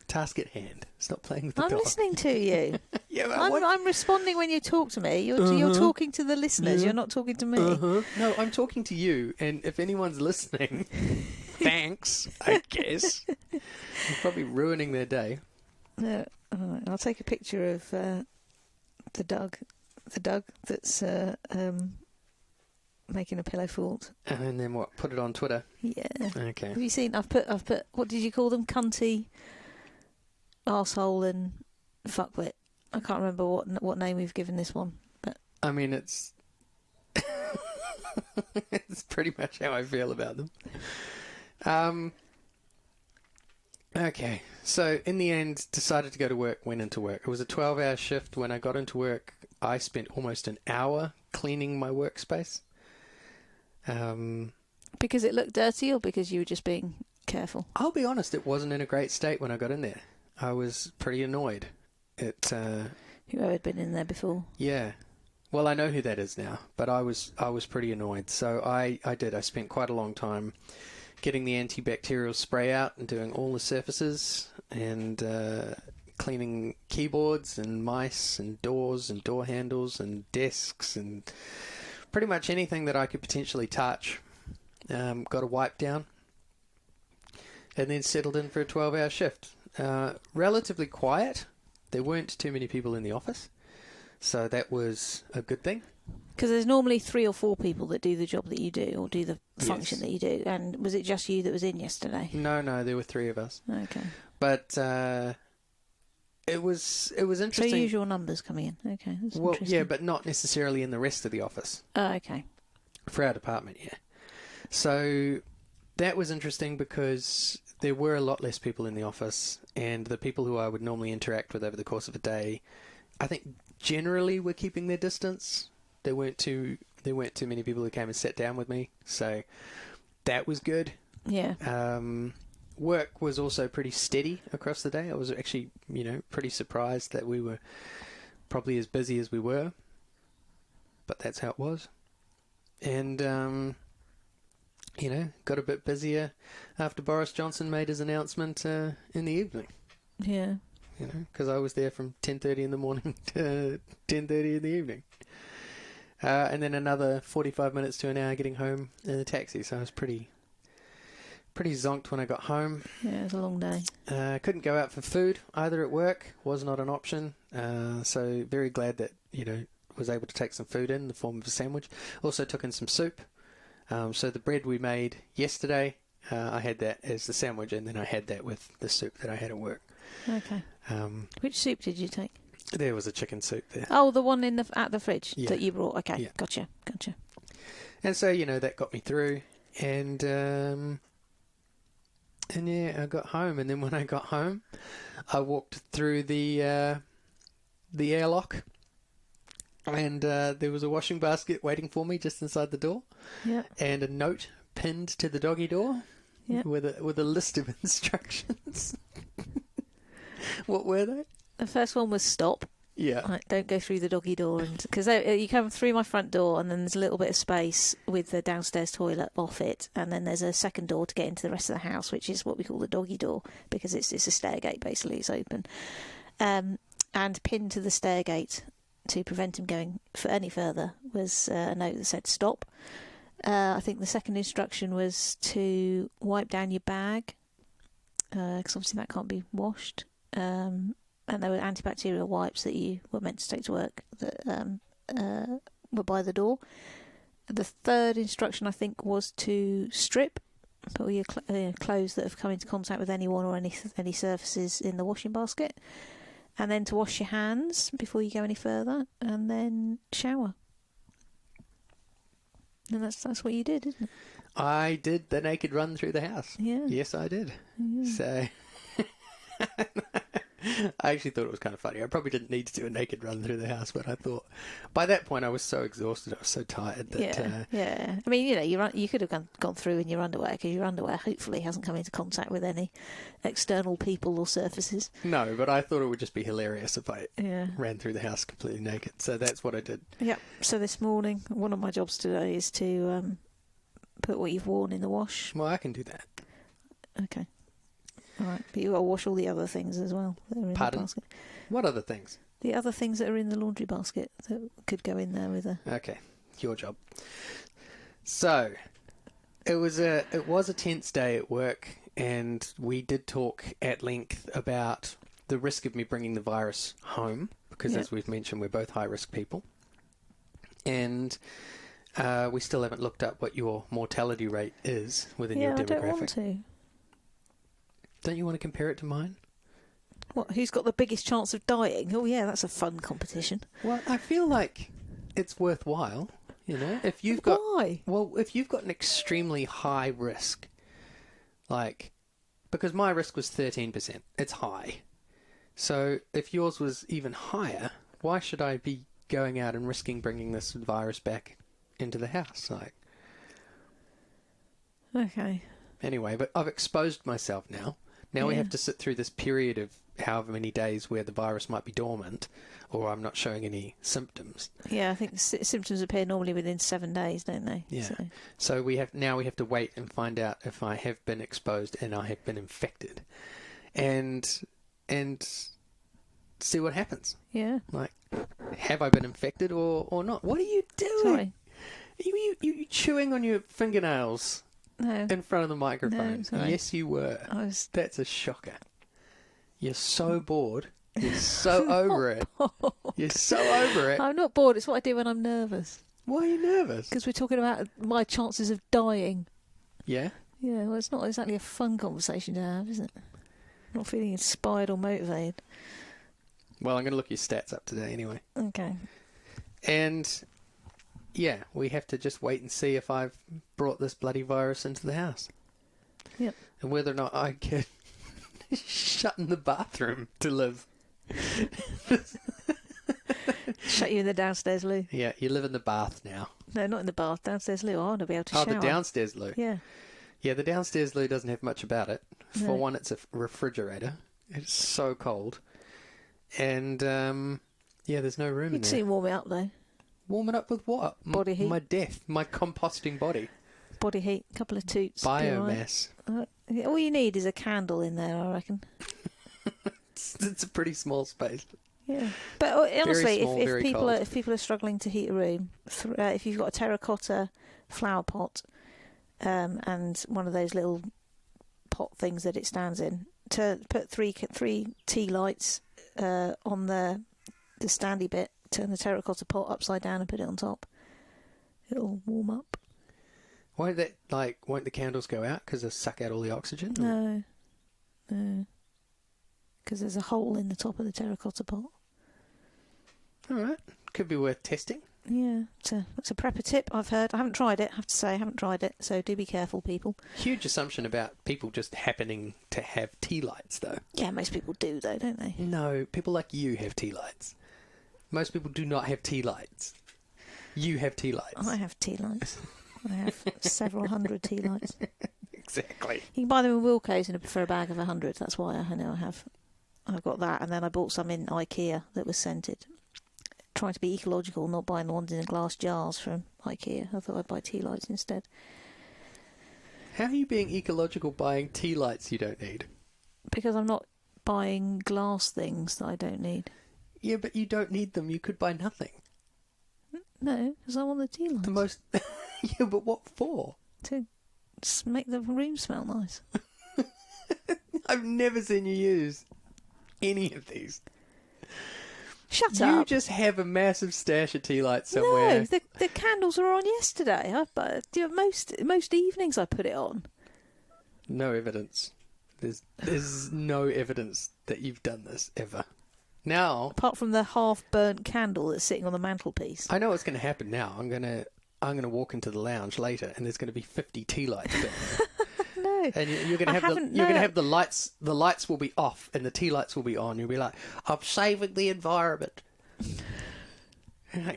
A: Task at hand. Stop playing with the dog.
B: I'm listening to you.
A: Yeah,
B: I'm responding when you talk to me. You're talking to the listeners. You're not talking to me.
A: No, I'm talking to you. And if anyone's listening, thanks, I guess. You're probably ruining their day.
B: No, I'll take a picture of the dog that's making a pillow fort.
A: And then what? Put it on Twitter.
B: Yeah.
A: Okay.
B: Have you seen? I've put. What did you call them? Cunty, arsehole, and fuckwit. I can't remember what name we've given this one, but
A: I mean it's it's pretty much how I feel about them. Okay, so in the end, decided to go to work, went into work. It was a 12-hour shift. When I got into work, I spent almost an hour cleaning my workspace.
B: Because it looked dirty or because you were just being careful?
A: I'll be honest, it wasn't in a great state when I got in there. I was pretty annoyed.
B: Whoever had been in there before?
A: Yeah. Well, I know who that is now, but I was pretty annoyed. So I spent quite a long time getting the antibacterial spray out and doing all the surfaces and cleaning keyboards and mice and doors and door handles and desks and pretty much anything that I could potentially touch. Got a wipe down and then settled in for a 12-hour shift. Relatively quiet. There weren't too many people in the office, so that was a good thing.
B: Because there's normally 3 or 4 people that do the job that you do or do the function that you do. And was it just you that was in yesterday?
A: No, there were 3 of us.
B: Okay.
A: But it was interesting.
B: So usual numbers coming in. Okay. That's interesting.
A: Yeah, but not necessarily in the rest of the office.
B: Oh, okay.
A: For our department, yeah. So that was interesting because there were a lot less people in the office, and the people who I would normally interact with over the course of a day, I think generally were keeping their distance. There weren't too many people who came and sat down with me, so that was good.
B: Yeah.
A: Work was also pretty steady across the day. I was actually, pretty surprised that we were probably as busy as we were, but that's how it was. And got a bit busier after Boris Johnson made his announcement in the evening.
B: Yeah.
A: Because I was there from 10:30 in the morning to 10:30 in the evening. And then another 45 minutes to an hour getting home in the taxi. So I was pretty pretty zonked when I got home.
B: Yeah, it was a long day.
A: Couldn't go out for food either at work. Was not an option. So very glad that, was able to take some food in the form of a sandwich. Also took in some soup. So the bread we made yesterday, I had that as the sandwich, and then I had that with the soup that I had at work.
B: Okay. Which soup did you take?
A: There was a chicken soup there.
B: Oh, the one at the fridge
A: Yeah.
B: that you brought. Okay,
A: Yeah.
B: Gotcha.
A: And so, that got me through. And yeah, I got home. And then when I got home, I walked through the airlock. And there was a washing basket waiting for me just inside the door.
B: Yeah.
A: And a note pinned to the doggy door.
B: Yeah.
A: With a list of instructions. What were they?
B: The first one was stop.
A: Yeah.
B: Like, don't go through the doggy door, and because you come through my front door, and then there's a little bit of space with the downstairs toilet off it, and then there's a second door to get into the rest of the house, which is what we call the doggy door, because it's a stair gate, basically. It's open, and pinned to the stair gate to prevent him going any further was a note that said stop. I think the second instruction was to wipe down your bag, because obviously that can't be washed. And there were antibacterial wipes that you were meant to take to work that were by the door. The third instruction, I think, was to strip all your clothes that have come into contact with anyone or any surfaces in the washing basket, and then to wash your hands before you go any further, and then shower. And that's what you did, isn't it?
A: I did the naked run through the house.
B: Yeah.
A: Yes, I did.
B: Yeah.
A: So I actually thought it was kind of funny. I probably didn't need to do a naked run through the house, but I thought by that point I was so exhausted, I was so tired that
B: yeah. I mean, you could have gone through in your underwear, because your underwear hopefully hasn't come into contact with any external people or surfaces.
A: no, but I thought it would just be hilarious if I
B: Yeah.
A: ran through the house completely naked. So that's what I did.
B: Yeah. So this morning, one of my jobs today is to put what you've worn in the wash.
A: Well, I can do that.
B: Okay. All right, but you've got to wash all the other things as well that are in
A: Pardon?
B: the basket.
A: What other things?
B: The other things that are in the laundry basket that could go in there with a...
A: Okay, your job. So it was a tense day at work, and we did talk at length about the risk of me bringing the virus home, because
B: Yep.
A: as we've mentioned, we're both high risk people, and we still haven't looked up what your mortality rate is within your
B: I
A: demographic.
B: don't want to.
A: Don't you want to compare it to mine?
B: What? Who's got the biggest chance of dying? Oh yeah, that's a fun competition.
A: Well, I feel like it's worthwhile. If you've got
B: Why?
A: if you've got an extremely high risk, because my risk was 13%, it's high. So if yours was even higher, why should I be going out and risking bringing this virus back into the house?
B: Okay.
A: Anyway, but I've exposed myself now. Now we
B: Yeah.
A: have to sit through this period of however many days where the virus might be dormant, or I'm not showing any symptoms.
B: Yeah, I think symptoms appear normally within 7 days, don't they?
A: Yeah.
B: So,
A: So we have to wait and find out if I have been exposed and I have been infected, and see what happens.
B: yeah.
A: Have I been infected or not? What are you doing?
B: Sorry.
A: You chewing on your fingernails
B: No.
A: in front of the microphone?
B: No, sorry.
A: Yes, you were.
B: I was...
A: That's a shocker. You're so bored. You're so over it. You're so over it.
B: I'm not bored. It's what I do when I'm nervous.
A: Why are you nervous?
B: Because we're talking about my chances of dying.
A: Yeah.
B: Yeah, well, it's not exactly a fun conversation to have, is it? Not feeling inspired or motivated.
A: Well, I'm going to look your stats up today anyway.
B: Okay.
A: And yeah, we have to just wait and see if I've brought this bloody virus into the house.
B: Yep.
A: And whether or not I get shut in the bathroom to live.
B: Shut you in the downstairs loo.
A: Yeah, you live in the bath now.
B: No, not in the bath. Downstairs loo. I want to be able to
A: Oh,
B: shower.
A: the downstairs loo.
B: Yeah.
A: Yeah, the downstairs loo doesn't have much about it.
B: No.
A: For one, it's a refrigerator. It's so cold. And, yeah, there's no room in
B: You'd
A: there.
B: soon warm it up, though.
A: Warm it up with what?
B: Body heat.
A: My death. My composting body.
B: Body heat, a couple of toots. be all right.
A: Biomass.
B: All you need is a candle in there, I reckon.
A: It's a pretty small space.
B: Yeah, but honestly,
A: small, very cold.
B: if people are struggling to heat a room, if you've got a terracotta flower pot and one of those little pot things that it stands in. To put three tea lights on the standy bit, turn the terracotta pot upside down and put it on top. It'll warm up.
A: Won't the candles go out because they suck out all the oxygen?
B: No. Because there's a hole in the top of the terracotta pot.
A: All right. Could be worth testing.
B: Yeah, it's a prepper tip I've heard. I haven't tried it, I have to say. I haven't tried it, so do be careful, people.
A: Huge assumption about people just happening to have tea lights, though.
B: Yeah, most people do, though, don't they?
A: No, people like you have tea lights. Most people do not have tea lights. You have tea lights.
B: I have tea lights. I have several hundred tea lights.
A: Exactly.
B: You can buy them in Wilko's for a bag of 100. That's why I know I've got that. And then I bought some in IKEA that was scented. Trying to be ecological, not buying the ones in the glass jars from IKEA. I thought I'd buy tea lights instead.
A: How are you being ecological buying tea lights you don't need?
B: Because I'm not buying glass things that I don't need.
A: Yeah, but you don't need them. You could buy nothing.
B: No, because I want the tea lights.
A: The most... Yeah, but what for?
B: To just make the room smell nice.
A: I've never seen you use any of these.
B: Shut
A: You
B: up.
A: just have a massive stash of tea lights somewhere.
B: No, the candles were on yesterday. Most evenings I put it on.
A: No evidence. There's no evidence that you've done this ever. Now,
B: Apart from the half-burnt candle that's sitting on the mantelpiece.
A: I know what's going to happen now. I'm gonna walk into the lounge later, and there's going to be 50 tea lights burning.
B: No,
A: And you're going to have the lights. The lights will be off, and the tea lights will be on. You'll be like, "I'm saving the environment."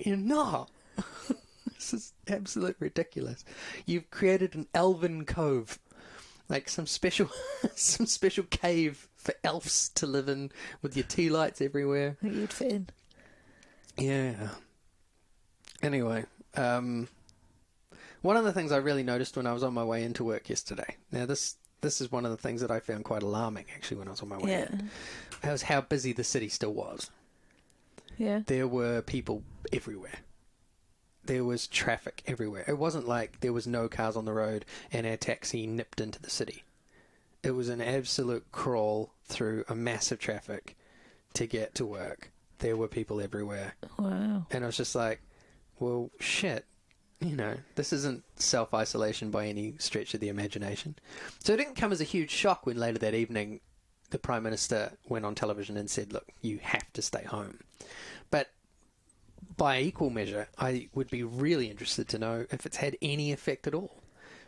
A: You're not. This is absolutely ridiculous. You've created an elven cove, like some special cave for elves to live in, with your tea lights everywhere.
B: I think you'd fit in.
A: Yeah. Anyway, one of the things I really noticed when I was on my way into work yesterday. Now, this is one of the things that I found quite alarming, actually, when I was on my way in. That was how busy the city still was.
B: Yeah.
A: There were people everywhere. There was traffic everywhere. It wasn't like there was no cars on the road and our taxi nipped into the city. It was an absolute crawl through a massive traffic to get to work. There were people everywhere.
B: Wow.
A: And I was just like, well, shit. You know, this isn't self-isolation by any stretch of the imagination. So it didn't come as a huge shock when later that evening the Prime Minister went on television and said, look, you have to stay home. But by equal measure, I would be really interested to know if it's had any effect at all.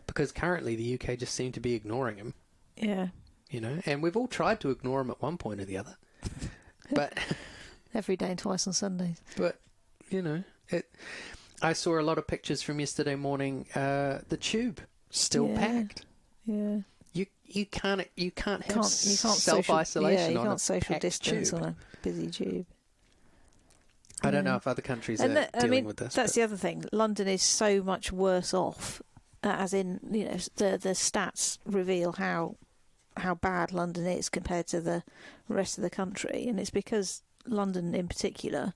A: Because currently the UK just seem to be ignoring him.
B: Yeah.
A: You know, and we've all tried to ignore him at one point or the other. But
B: Every day and twice on Sundays.
A: But, you know, I saw a lot of pictures from yesterday morning. The tube still packed.
B: Yeah.
A: You can't have
B: You
A: self-isolation on a
B: can't social
A: packed
B: distance
A: tube.
B: on a busy tube.
A: I don't know if other countries are dealing with this.
B: That's the other thing. London is so much worse off, as in, you know, the stats reveal how bad London is compared to the rest of the country, and it's because London in particular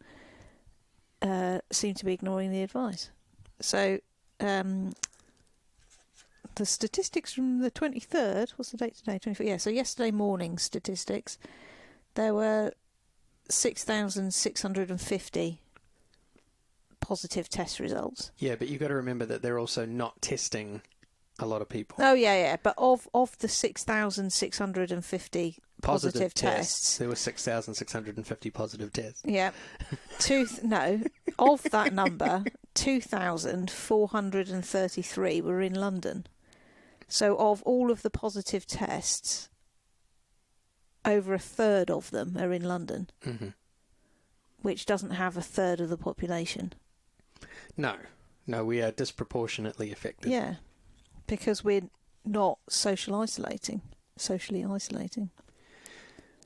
B: seem to be ignoring the advice. So the statistics from the 23rd, what's the date today? 24th. Yeah, so yesterday morning statistics, there were 6,650 positive test results.
A: Yeah, but you've got to remember that they're also not testing a lot of people.
B: Oh, yeah. But of the 6,650 positive tests,
A: there were 6,650 positive tests.
B: Yeah. Of that number, 2,433 were in London. So of all of the positive tests, over a third of them are in London, which doesn't have a third of the population.
A: No, we are disproportionately affected.
B: Yeah, because we're not socially isolating.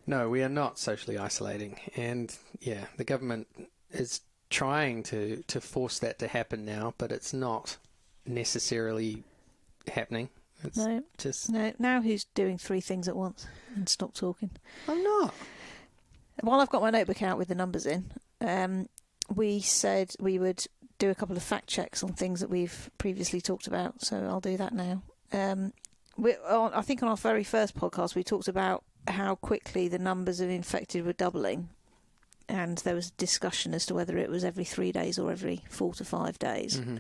A: No, we are not socially isolating. And, yeah, the government is trying to force that to happen now, but it's not necessarily happening. It's
B: now who's doing three things at once? And stop talking.
A: I'm not.
B: While I've got my notebook out with the numbers in, we said we would do a couple of fact checks on things that we've previously talked about, so I'll do that now. I think on our very first podcast we talked about how quickly the numbers of infected were doubling, and there was discussion as to whether it was every 3 days or every 4 to 5 days.
A: Mm-hmm.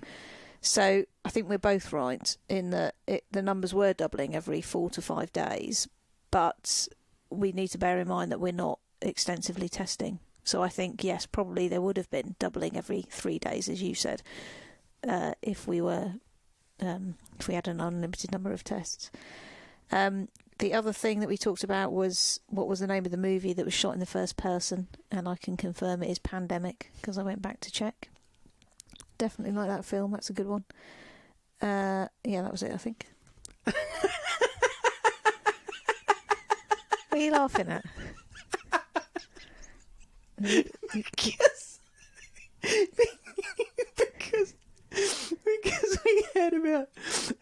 B: So I think we're both right in that the numbers were doubling every 4 to 5 days, but we need to bear in mind that we're not extensively testing. So I think, yes, probably there would have been doubling every 3 days, as you said, if we had an unlimited number of tests. The other thing that we talked about was, what was the name of the movie that was shot in the first person, and I can confirm it is Pandemic because I went back to check. Definitely like that film. That's a good one. Yeah, that was it, I think. What are you laughing at?
A: because we had about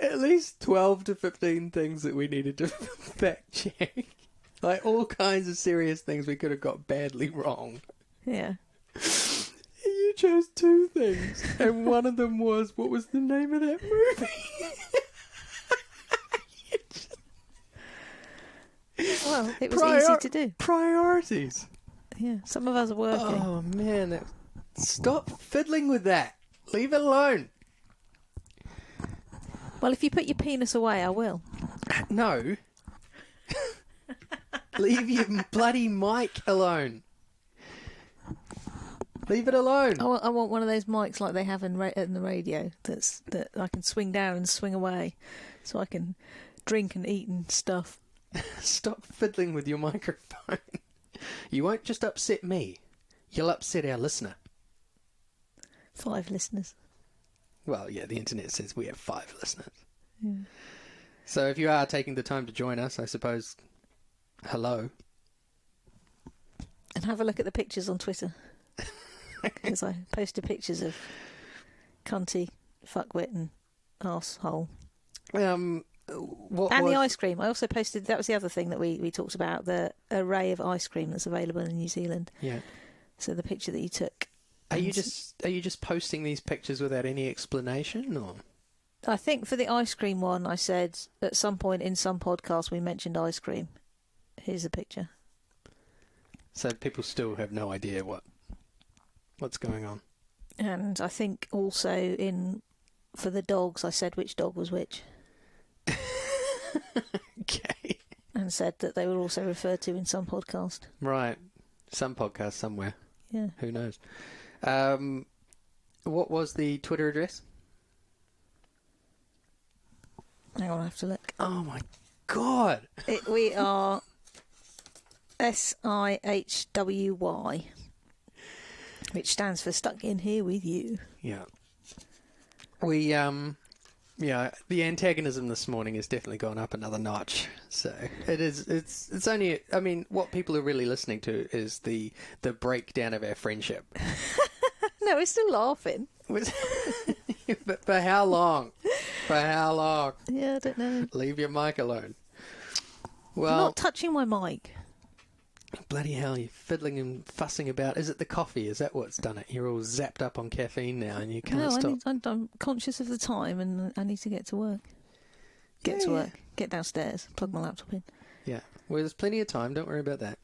A: at least 12 to 15 things that we needed to fact check. Like all kinds of serious things we could have got badly wrong.
B: Yeah.
A: You chose 2 things, and one of them was, what was the name of that movie?
B: Well, it was easy to do.
A: Priorities.
B: Yeah, some of us are working.
A: Oh, man. Stop fiddling with that. Leave it alone.
B: Well, if you put your penis away, I will.
A: No. Leave your bloody mic alone. Leave it alone.
B: I want one of those mics like they have in the radio that I can swing down and swing away, so I can drink and eat and stuff.
A: Stop fiddling with your microphone. You won't just upset me. You'll upset our listener.
B: 5 listeners.
A: Well, yeah, the internet says we have 5 listeners.
B: Yeah.
A: So if you are taking the time to join us, I suppose, hello.
B: And have a look at the pictures on Twitter. Because I posted pictures of cunty, fuckwit and arsehole.
A: The
B: ice cream. I also posted, that was the other thing that we talked about, the array of ice cream that's available in New Zealand.
A: Yeah.
B: So the picture that you took.
A: Are you just posting these pictures without any explanation, or?
B: I think for the ice cream one, I said at some point in some podcast we mentioned ice cream. Here's a picture.
A: So people still have no idea what's going on.
B: And I think also for the dogs, I said which dog was which.
A: Okay.
B: And said that they were also referred to in some podcast.
A: Right. Some podcast somewhere.
B: Yeah.
A: Who knows? What was the Twitter address?
B: Hang on, I have to look.
A: Oh my God.
B: We are SIHWY, which stands for Stuck In Here With You.
A: Yeah. We, the antagonism this morning has definitely gone up another notch. So it's only, I mean, what people are really listening to is the breakdown of our friendship.
B: No, we're still laughing.
A: But for how long? For how long?
B: Yeah, I don't know.
A: Leave your mic alone. Well,
B: I'm not touching my mic.
A: Bloody hell, you're fiddling and fussing about. Is it the coffee? Is that what's done it? You're all zapped up on caffeine now and you can't stop.
B: I'm conscious of the time and I need to get to work. Get to work. Get downstairs. Plug my laptop in.
A: Yeah. Well, there's plenty of time. Don't worry about that.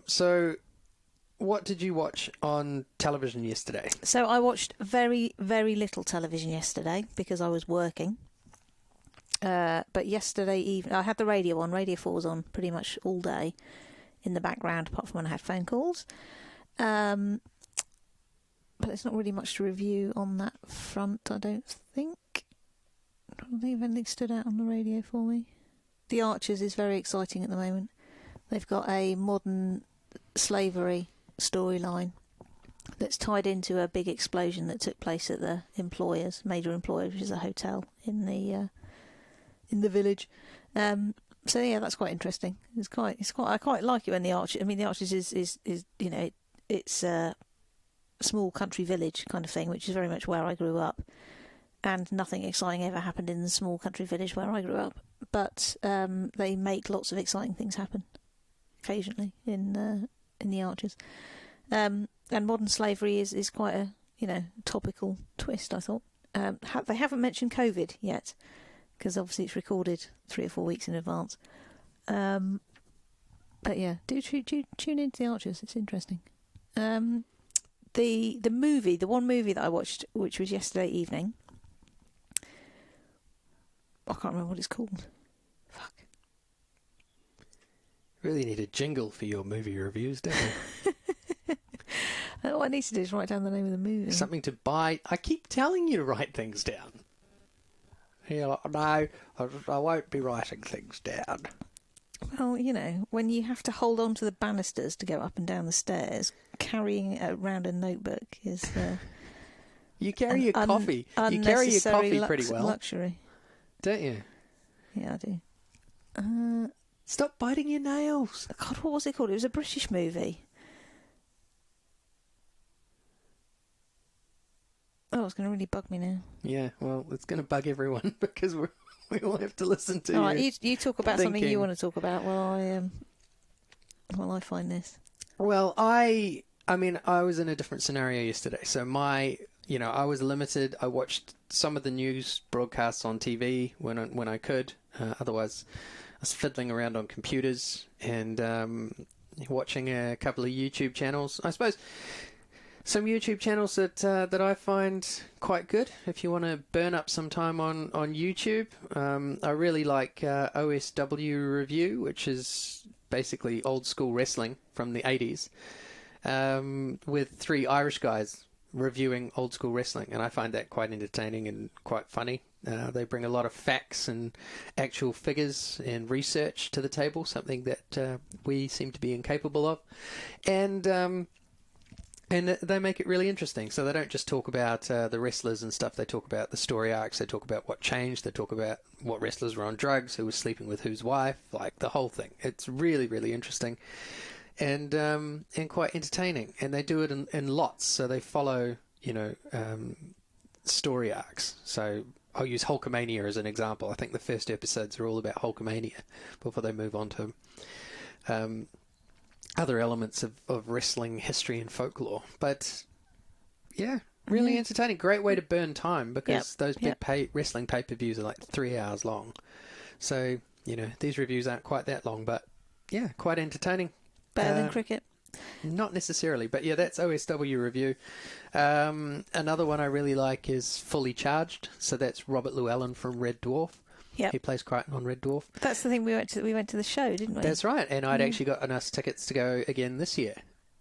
A: So, what did you watch on television yesterday?
B: So I watched very, very little television yesterday because I was working. But yesterday evening, I had the radio on. Radio 4 was on pretty much all day in the background, apart from when I had phone calls. But there's not really much to review on that front, I don't think. I don't think anything stood out on the radio for me. The Archers is very exciting at the moment. They've got a modern slavery storyline that's tied into a big explosion that took place at the major employer, which is a hotel in the village. So yeah, that's quite interesting. I quite like it when the Archers. I mean, the Archers is you know, it's a small country village kind of thing, which is very much where I grew up, and nothing exciting ever happened in the small country village where I grew up. But they make lots of exciting things happen occasionally in the Archers. And modern slavery is quite a topical twist, I thought. They haven't mentioned COVID yet. because obviously it's recorded 3 or 4 weeks in advance. But yeah, do tune into The Archers. It's interesting. The one movie that I watched, which was yesterday evening, I can't remember what it's called. Fuck.
A: Really need a jingle for your movie reviews, don't you?
B: All I need to do is write down the name of the movie.
A: Something to buy. I keep telling you to write things down. You're like, no, I won't be writing things down.
B: Well, you know, when you have to hold on to the banisters to go up and down the stairs, carrying around a notebook is...
A: you carry your coffee. You carry your coffee pretty well.
B: Luxury.
A: Don't you?
B: Yeah, I do.
A: Stop biting your nails.
B: God, what was it called? It was a British movie. Oh, it's going to really bug me now.
A: Yeah, well, it's going to bug everyone because we all have to listen to you.
B: All right, you talk about something
A: thinking.
B: you want to talk about while I find this.
A: Well, I mean, I was in a different scenario yesterday. So I was limited. I watched some of the news broadcasts on TV when I could. Otherwise, I was fiddling around on computers and watching a couple of YouTube channels. I suppose some YouTube channels that I find quite good if you want to burn up some time on YouTube. I really like OSW Review, which is basically old school wrestling from the 80s, with 3 Irish guys reviewing old school wrestling, and I find that quite entertaining and quite funny. They bring a lot of facts and actual figures and research to the table, something that we seem to be incapable of, and they make it really interesting. So they don't just talk about the wrestlers and stuff. They talk about the story arcs. They talk about what changed. They talk about what wrestlers were on drugs, who was sleeping with whose wife, like the whole thing. It's really, really interesting and quite entertaining. And they do it in lots. So they follow, story arcs. So I'll use Hulkamania as an example. I think the first episodes are all about Hulkamania before they move on to other elements of wrestling history and folklore. But yeah, really entertaining. Great way to burn time because those big wrestling pay-per-views are like 3 hours long. So, these reviews aren't quite that long, but yeah, quite entertaining.
B: Better than cricket?
A: Not necessarily, but yeah, that's OSW Review. Another one I really like is Fully Charged. So that's Robert Llewellyn from Red Dwarf.
B: Yep.
A: He plays Crichton on Red Dwarf.
B: That's the thing, we went to the show, didn't we?
A: That's right, and I'd actually got enough tickets to go again this year.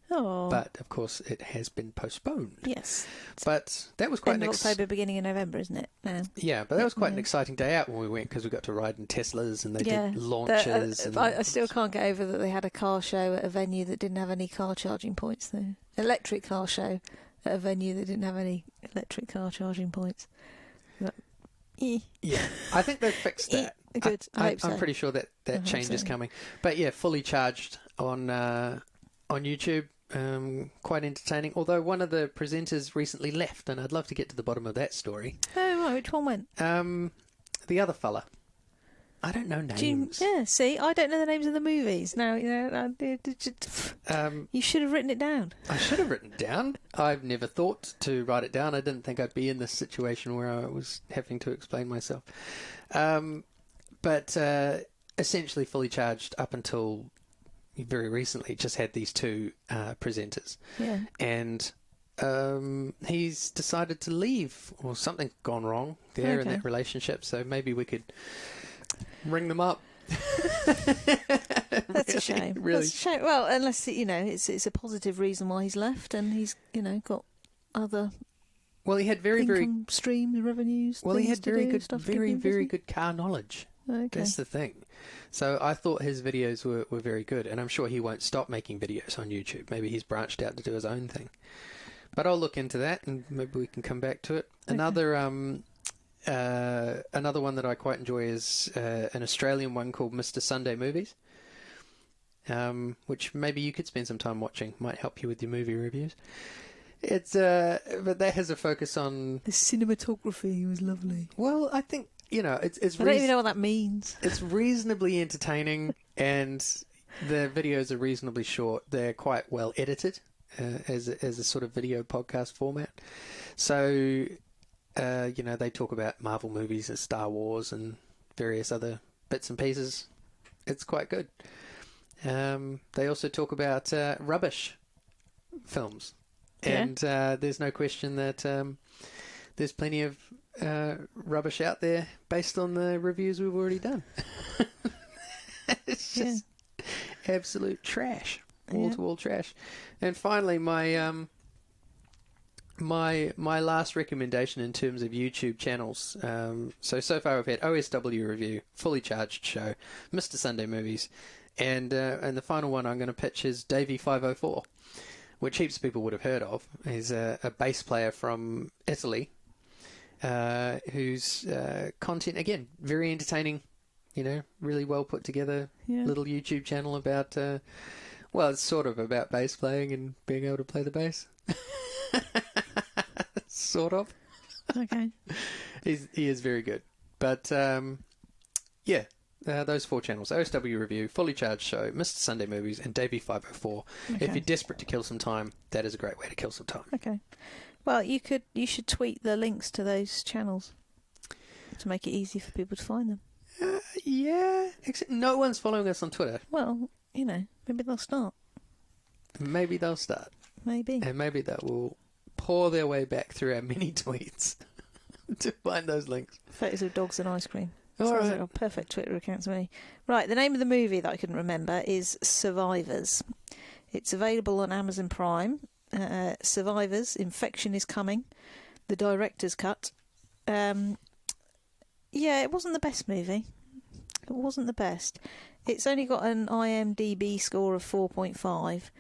B: Oh.
A: But, of course, it has been postponed.
B: Yes.
A: But that was quite
B: end of October, beginning of November, isn't it? Now.
A: Yeah, but that was quite an exciting day out when we went because we got to ride in Teslas and they did launches.
B: I still can't get over that they had a car show at a venue that didn't have any car charging points, though. Electric car show at a venue that didn't have any electric car charging points. But,
A: yeah, I think they've fixed that.
B: Good. I hope so.
A: I'm pretty sure that change is coming. But yeah, Fully Charged on YouTube. Quite entertaining. Although one of the presenters recently left, and I'd love to get to the bottom of that story.
B: Oh right, which one went?
A: The other fella. I don't know names.
B: See, I don't know the names of the movies. Now, you should have written it down.
A: I should have written it down. I've never thought to write it down. I didn't think I'd be in this situation where I was having to explain myself. But essentially, Fully Charged up until very recently just had these 2 presenters.
B: Yeah.
A: And he's decided to leave, or something's gone wrong there in that relationship. So maybe we could ring them up.
B: That's a shame.
A: Really.
B: That's a shame. Well, unless it's a positive reason why he's left, and he's got other.
A: Well, he had very
B: streams, revenues.
A: Well, he had very
B: good
A: good car knowledge.
B: Okay.
A: That's the thing. So I thought his videos were very good, and I'm sure he won't stop making videos on YouTube. Maybe he's branched out to do his own thing. But I'll look into that, and maybe we can come back to it. Okay. Another one that I quite enjoy is an Australian one called Mr. Sunday Movies, which maybe you could spend some time watching. Might help you with your movie reviews. It's but that has a focus on
B: the cinematography was lovely.
A: Well, I think it's.
B: I don't even know what that means.
A: It's reasonably entertaining, and the videos are reasonably short. They're quite well edited as a sort of video podcast format. So, they talk about Marvel movies and Star Wars and various other bits and pieces. It's quite good. They also talk about rubbish films.
B: Yeah.
A: And there's no question that there's plenty of rubbish out there based on the reviews we've already done. It's just absolute trash. Wall-to-wall trash. And finally, my my last recommendation in terms of YouTube channels. So far we've had OSW Review, Fully Charged Show, Mr. Sunday Movies, and the final one I'm going to pitch is Davey 504, which heaps of people would have heard of. He's a bass player from Italy, whose content, again, very entertaining, really well put together little YouTube channel about, well, it's sort of about bass playing and being able to play the bass. Sort of.
B: Okay.
A: He is very good. But, those 4 channels: OSW Review, Fully Charged Show, Mr. Sunday Movies, and Davey 504.
B: Okay.
A: If you're desperate to kill some time, that is a great way to kill some time.
B: Okay. Well, you should tweet the links to those channels to make it easy for people to find them.
A: Yeah, except no one's following us on Twitter.
B: Well, maybe they'll start.
A: Maybe they'll start.
B: Maybe.
A: And maybe that will pour their way back through our mini tweets to find those links.
B: Photos of dogs and ice cream.
A: All
B: Sounds
A: right.
B: like a perfect Twitter account to me. Right, the name of the movie that I couldn't remember is Survivors. It's available on Amazon Prime. Survivors, Infection is Coming. The director's cut. It wasn't the best movie. It wasn't the best. It's only got an IMDb score of 4.5.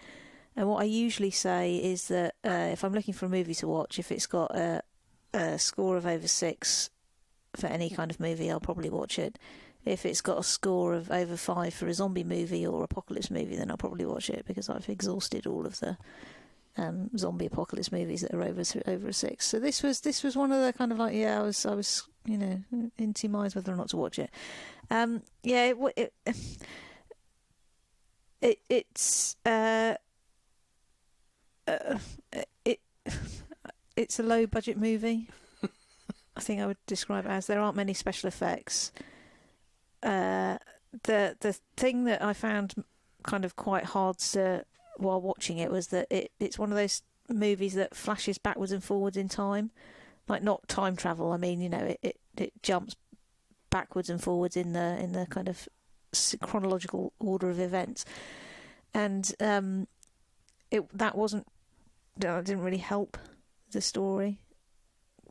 B: And what I usually say is that if I'm looking for a movie to watch, if it's got a score of over 6 for any kind of movie, I'll probably watch it. If it's got a score of over 5 for a zombie movie or apocalypse movie, then I'll probably watch it because I've exhausted all of the zombie apocalypse movies that are over a 6. So this was one of the kind of like, I was in two minds whether or not to watch it. It's a low budget movie. I think I would describe it as. There aren't many special effects. The thing that I found kind of quite hard while watching it was that it's one of those movies that flashes backwards and forwards in time, like not time travel. I mean, it jumps backwards and forwards in the kind of chronological order of events, and that didn't really help the story.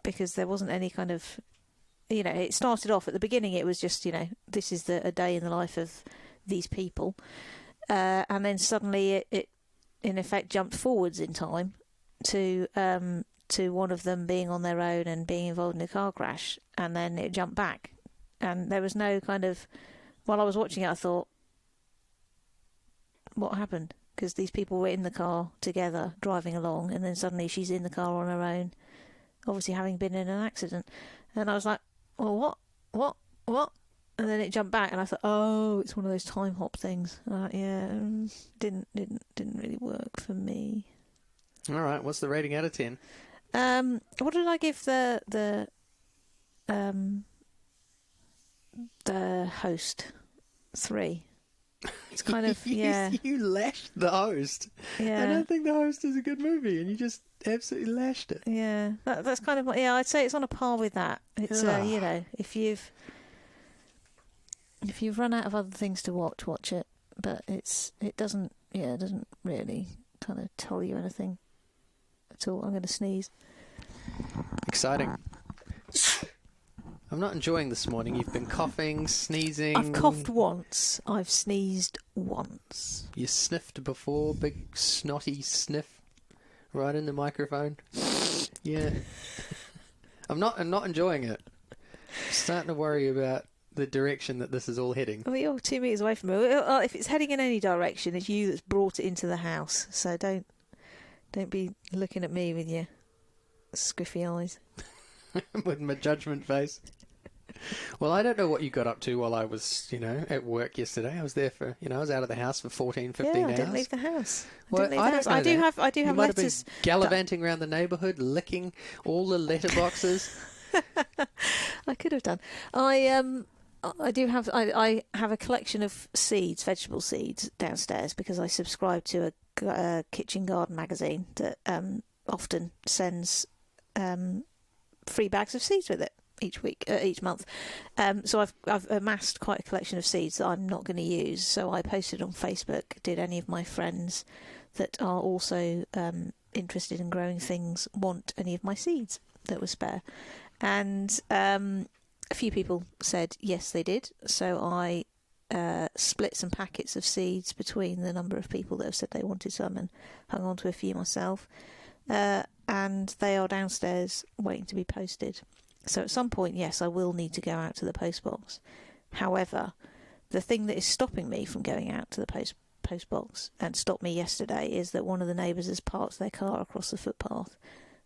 B: Because there wasn't any kind of, it started off at the beginning. It was just, this is a day in the life of these people, and then suddenly it in effect jumped forwards in time to one of them being on their own and being involved in a car crash, and then it jumped back, and there was no kind of. While I was watching it, I thought, what happened? Because these people were in the car together driving along, and then suddenly she's in the car on her own. Obviously having been in an accident, and I was like, well, what, and then it jumped back, and I thought, oh, it's one of those time hop things. Didn't really work for me.
A: All right, what's the rating out of 10?
B: What did I give the host? 3. It's kind of
A: You lashed the host.
B: Yeah.
A: I don't think the host is a good movie, and you just absolutely lashed it.
B: Yeah, that's kind of I'd say it's on a par with that. It's if you've run out of other things to watch it, but it doesn't really kind of tell you anything at all. I'm going to sneeze.
A: Exciting. I'm not enjoying this morning. You've been coughing, sneezing.
B: I've coughed once. I've sneezed once.
A: You sniffed before, big snotty sniff, right in the microphone. Yeah. I'm not enjoying it. I'm starting to worry about the direction that this is all heading.
B: Well, you're 2 meters away from me. If it's heading in any direction, it's you that's brought it into the house. So don't be looking at me with your squiffy eyes.
A: With my judgment face. Well, I don't know what you got up to while I was, at work yesterday. I was there for, I was out of the house for 14, 15 hours.
B: I didn't leave the house.
A: I do have
B: letters.
A: You might have been gallivanting around the neighbourhood, licking all the letterboxes.
B: I could have done. I I do have. I have a collection of seeds, vegetable seeds, downstairs because I subscribe to a kitchen garden magazine that often sends free bags of seeds with it each month. So I've amassed quite a collection of seeds that I'm not going to use. So I posted on Facebook. Did any of my friends that are also interested in growing things want any of my seeds that were spare? And a few people said yes, they did. So I split some packets of seeds between the number of people that have said they wanted some, and hung on to a few myself. And they are downstairs waiting to be posted. So at some point, yes, I will need to go out to the post box. However, the thing that is stopping me from going out to the post box, and stopped me yesterday, is that one of the neighbours has parked their car across the footpath,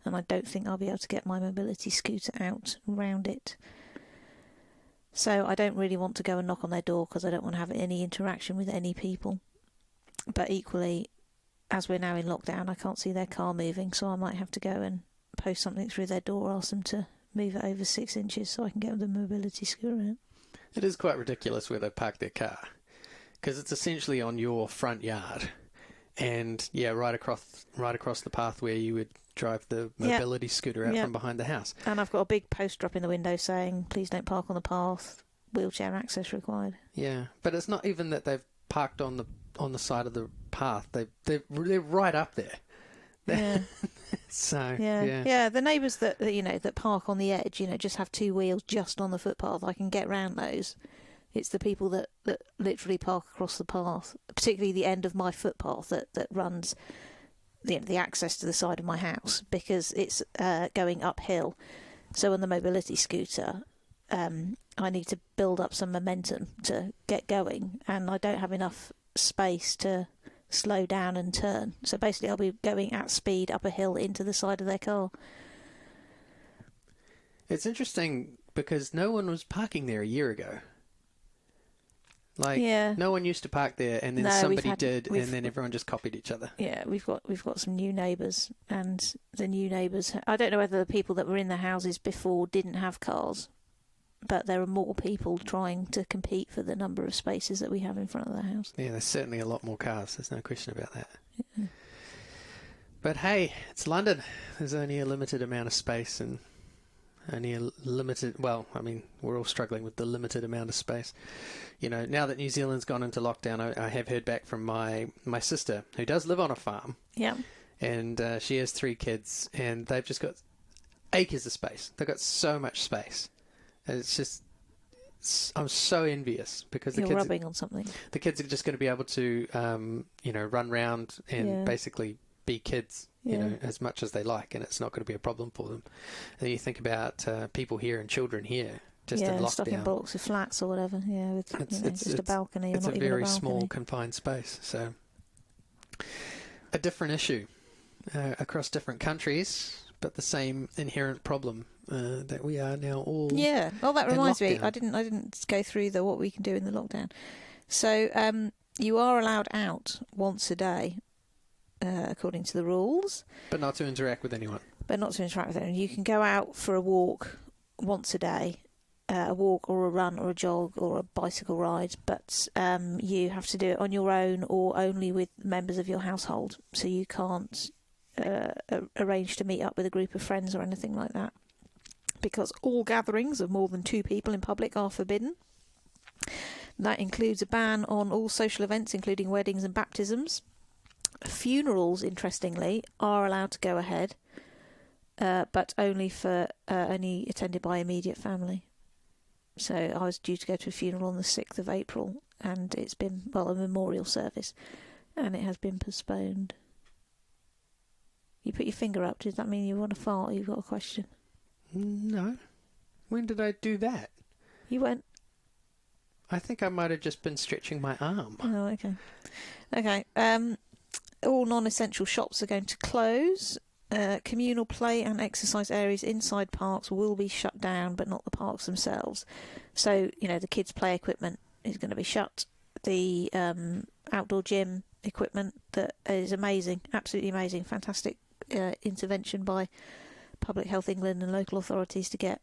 B: and I don't think I'll be able to get my mobility scooter out around it. So I don't really want to go and knock on their door because I don't want to have any interaction with any people. But equally, as we're now in lockdown, I can't see their car moving, so I might have to go and post something through their door, ask them to move it over 6 inches so I can get the mobility scooter out.
A: It is quite ridiculous where they park their car, because it's essentially on your front yard, and right across the path where you would drive the mobility scooter out from behind the house.
B: And I've got a big poster up in the window saying, "Please don't park on the path. Wheelchair access required."
A: Yeah, but it's not even that they've parked on the side of the path. They're right up there.
B: Yeah.
A: So
B: the neighbours that park on the edge, just have two wheels just on the footpath. I can get round those. It's the people that literally park across the path, particularly the end of my footpath that runs the access to the side of my house, because it's going uphill. So on the mobility scooter, I need to build up some momentum to get going, and I don't have enough space to slow down and turn. So basically I'll be going at speed up a hill into the side of their car.
A: It's interesting because no one was parking there a year ago. No one used to park there, and then somebody did, and then everyone just copied each other.
B: Yeah, we've got some new neighbours, and the new neighbours, I don't know whether the people that were in the houses before didn't have cars, but there are more people trying to compete for the number of spaces that we have in front of the house.
A: Yeah, there's certainly a lot more cars. There's no question about that. Yeah. But hey, it's London. There's only a limited amount of space, and only a limited... Well, I mean, we're all struggling with the limited amount of space. Now that New Zealand's gone into lockdown, I have heard back from my sister, who does live on a farm.
B: Yeah.
A: And she has 3 kids, and they've just got acres of space. They've got so much space. It's just, I'm so envious because
B: You're rubbing on something.
A: The kids are just going to be able to, run around and basically be kids, as much as they like, and it's not going to be a problem for them. And then you think about people here and children here, just in lockdown.
B: Stuck in blocks of flats or whatever. Yeah, with just a balcony.
A: It's
B: or not
A: a
B: even
A: very
B: a
A: small, confined space. So, a different issue across different countries, but the same inherent problem. That we are now all
B: well, that reminds me, I didn't go through what we can do in the lockdown. So you are allowed out once a day according to the rules,
A: but not to interact with anyone.
B: You can go out for a walk once a day, a walk or a run or a jog or a bicycle ride, but you have to do it on your own or only with members of your household, so you can't arrange to meet up with a group of friends or anything like that, because all gatherings of more than 2 people in public are forbidden. That includes a ban on all social events, including weddings and baptisms. Funerals, interestingly, are allowed to go ahead, but only attended by immediate family. So I was due to go to a funeral on the 6th of April, and it's been, a memorial service, and it has been postponed. You put your finger up. Does that mean you want to fart? You've got a question?
A: No. When did I do that?
B: You went...
A: I think I might have just been stretching my arm.
B: Oh, okay. Okay. All non-essential shops are going to close. Communal play and exercise areas inside parks will be shut down, but not the parks themselves. So, the kids' play equipment is going to be shut. The outdoor gym equipment that is amazing, absolutely amazing, fantastic intervention by Public Health England and local authorities to get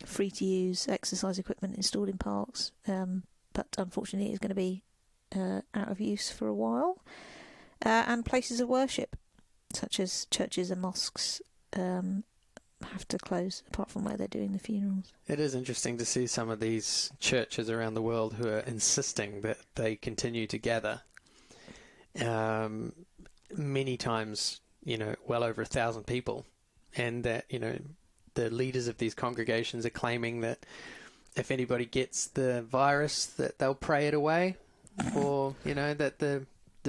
B: free-to-use exercise equipment installed in parks, but unfortunately it's going to be out of use for a while. And places of worship, such as churches and mosques, have to close, apart from where they're doing the funerals.
A: It is interesting to see some of these churches around the world who are insisting that they continue to gather. Many times, well over 1,000 people, and that, the leaders of these congregations are claiming that if anybody gets the virus, that they'll pray it away, or, that the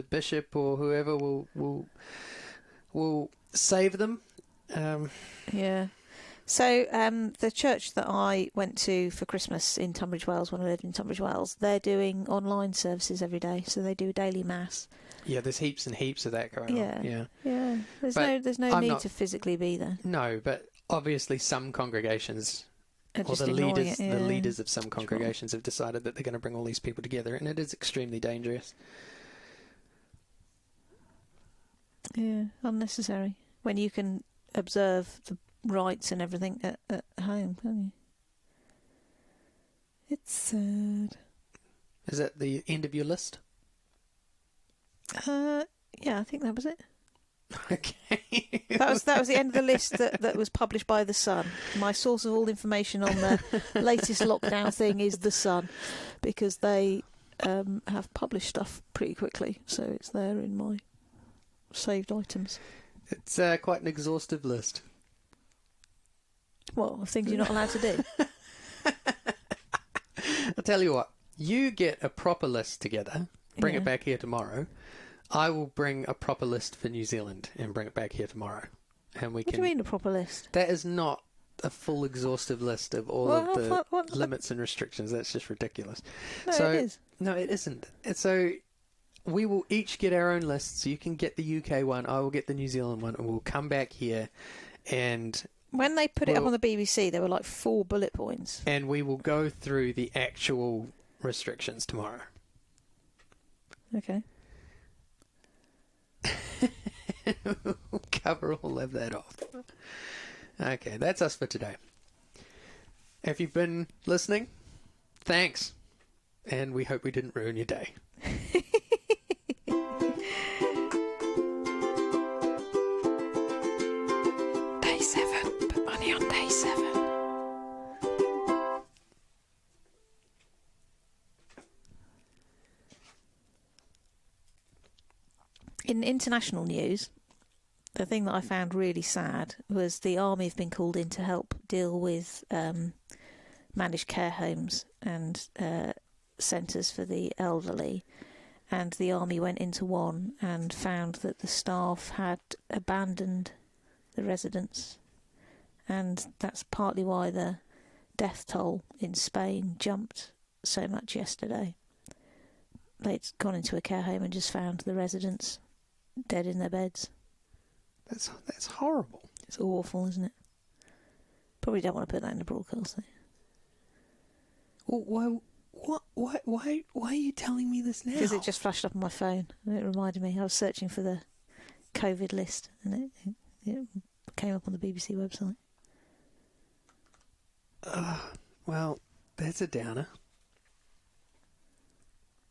A: bishop or whoever will save them.
B: Yeah. So the church that I went to for Christmas in Tunbridge Wells, when I lived in Tunbridge Wells, they're doing online services every day. So they do a daily mass.
A: Yeah, there's heaps and heaps of that going on.
B: Yeah. There's no need to physically be there.
A: No, but obviously some congregations, or the leaders of some congregations have decided that they're going to bring all these people together, and it is extremely dangerous.
B: Yeah, unnecessary. When you can observe the rites and everything at home, can't you? It's sad.
A: Is that the end of your list?
B: Yeah, I think that was it.
A: Okay.
B: That was the end of the list that was published by The Sun. My source of all information on the latest lockdown thing is The Sun, because they have published stuff pretty quickly, so it's there in my saved items.
A: It's quite an exhaustive list.
B: Well, things you're not allowed to do.
A: I'll tell you what. You get a proper list together, bring it back here tomorrow. I will bring a proper list for New Zealand and bring it back here tomorrow. And
B: What do you mean a proper list?
A: That is not a full exhaustive list of all of the limits and restrictions. That's just ridiculous.
B: No, it is.
A: No, it isn't. And so we will each get our own lists. So you can get the UK one, I will get the New Zealand one, and we'll come back here and...
B: When they put it up on the BBC, there were like 4 bullet points.
A: And we will go through the actual restrictions tomorrow.
B: Okay.
A: We'll cover all of that off. Okay, that's us for today. If you've been listening, thanks. And we hope we didn't ruin your day.
B: Day 7. Put money on day 7. In international news, the thing that I found really sad was the army have been called in to help deal with managed care homes and centres for the elderly. And the army went into one and found that the staff had abandoned the residents. And that's partly why the death toll in Spain jumped so much yesterday. They'd gone into a care home and just found the residents dead in their beds.
A: That's horrible.
B: It's awful, isn't it? Probably don't want to put that in the broadcast, though.
A: Well, why are you telling me this now?
B: Because it just flashed up on my phone and it reminded me. I was searching for the COVID list and it came up on the BBC website.
A: Well, that's a downer.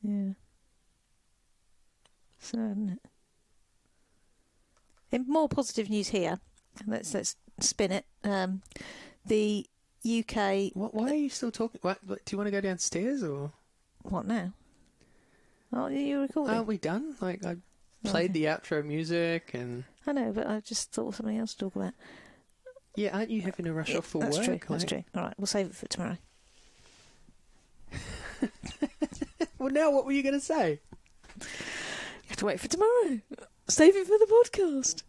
B: Yeah. Sad, isn't it? In more positive news here, let's spin it. The UK.
A: Why are you still talking? What, do you want to go downstairs or
B: what now? Oh, you recording?
A: Aren't we done? Like I played the outro music and.
B: I know, but I just thought of something else to talk about.
A: Yeah, aren't you having to rush off for
B: that's
A: work?
B: True. That's true. All right, we'll save it for tomorrow.
A: Well, now what were you going to say?
B: You have to wait for tomorrow. Save it for the podcast.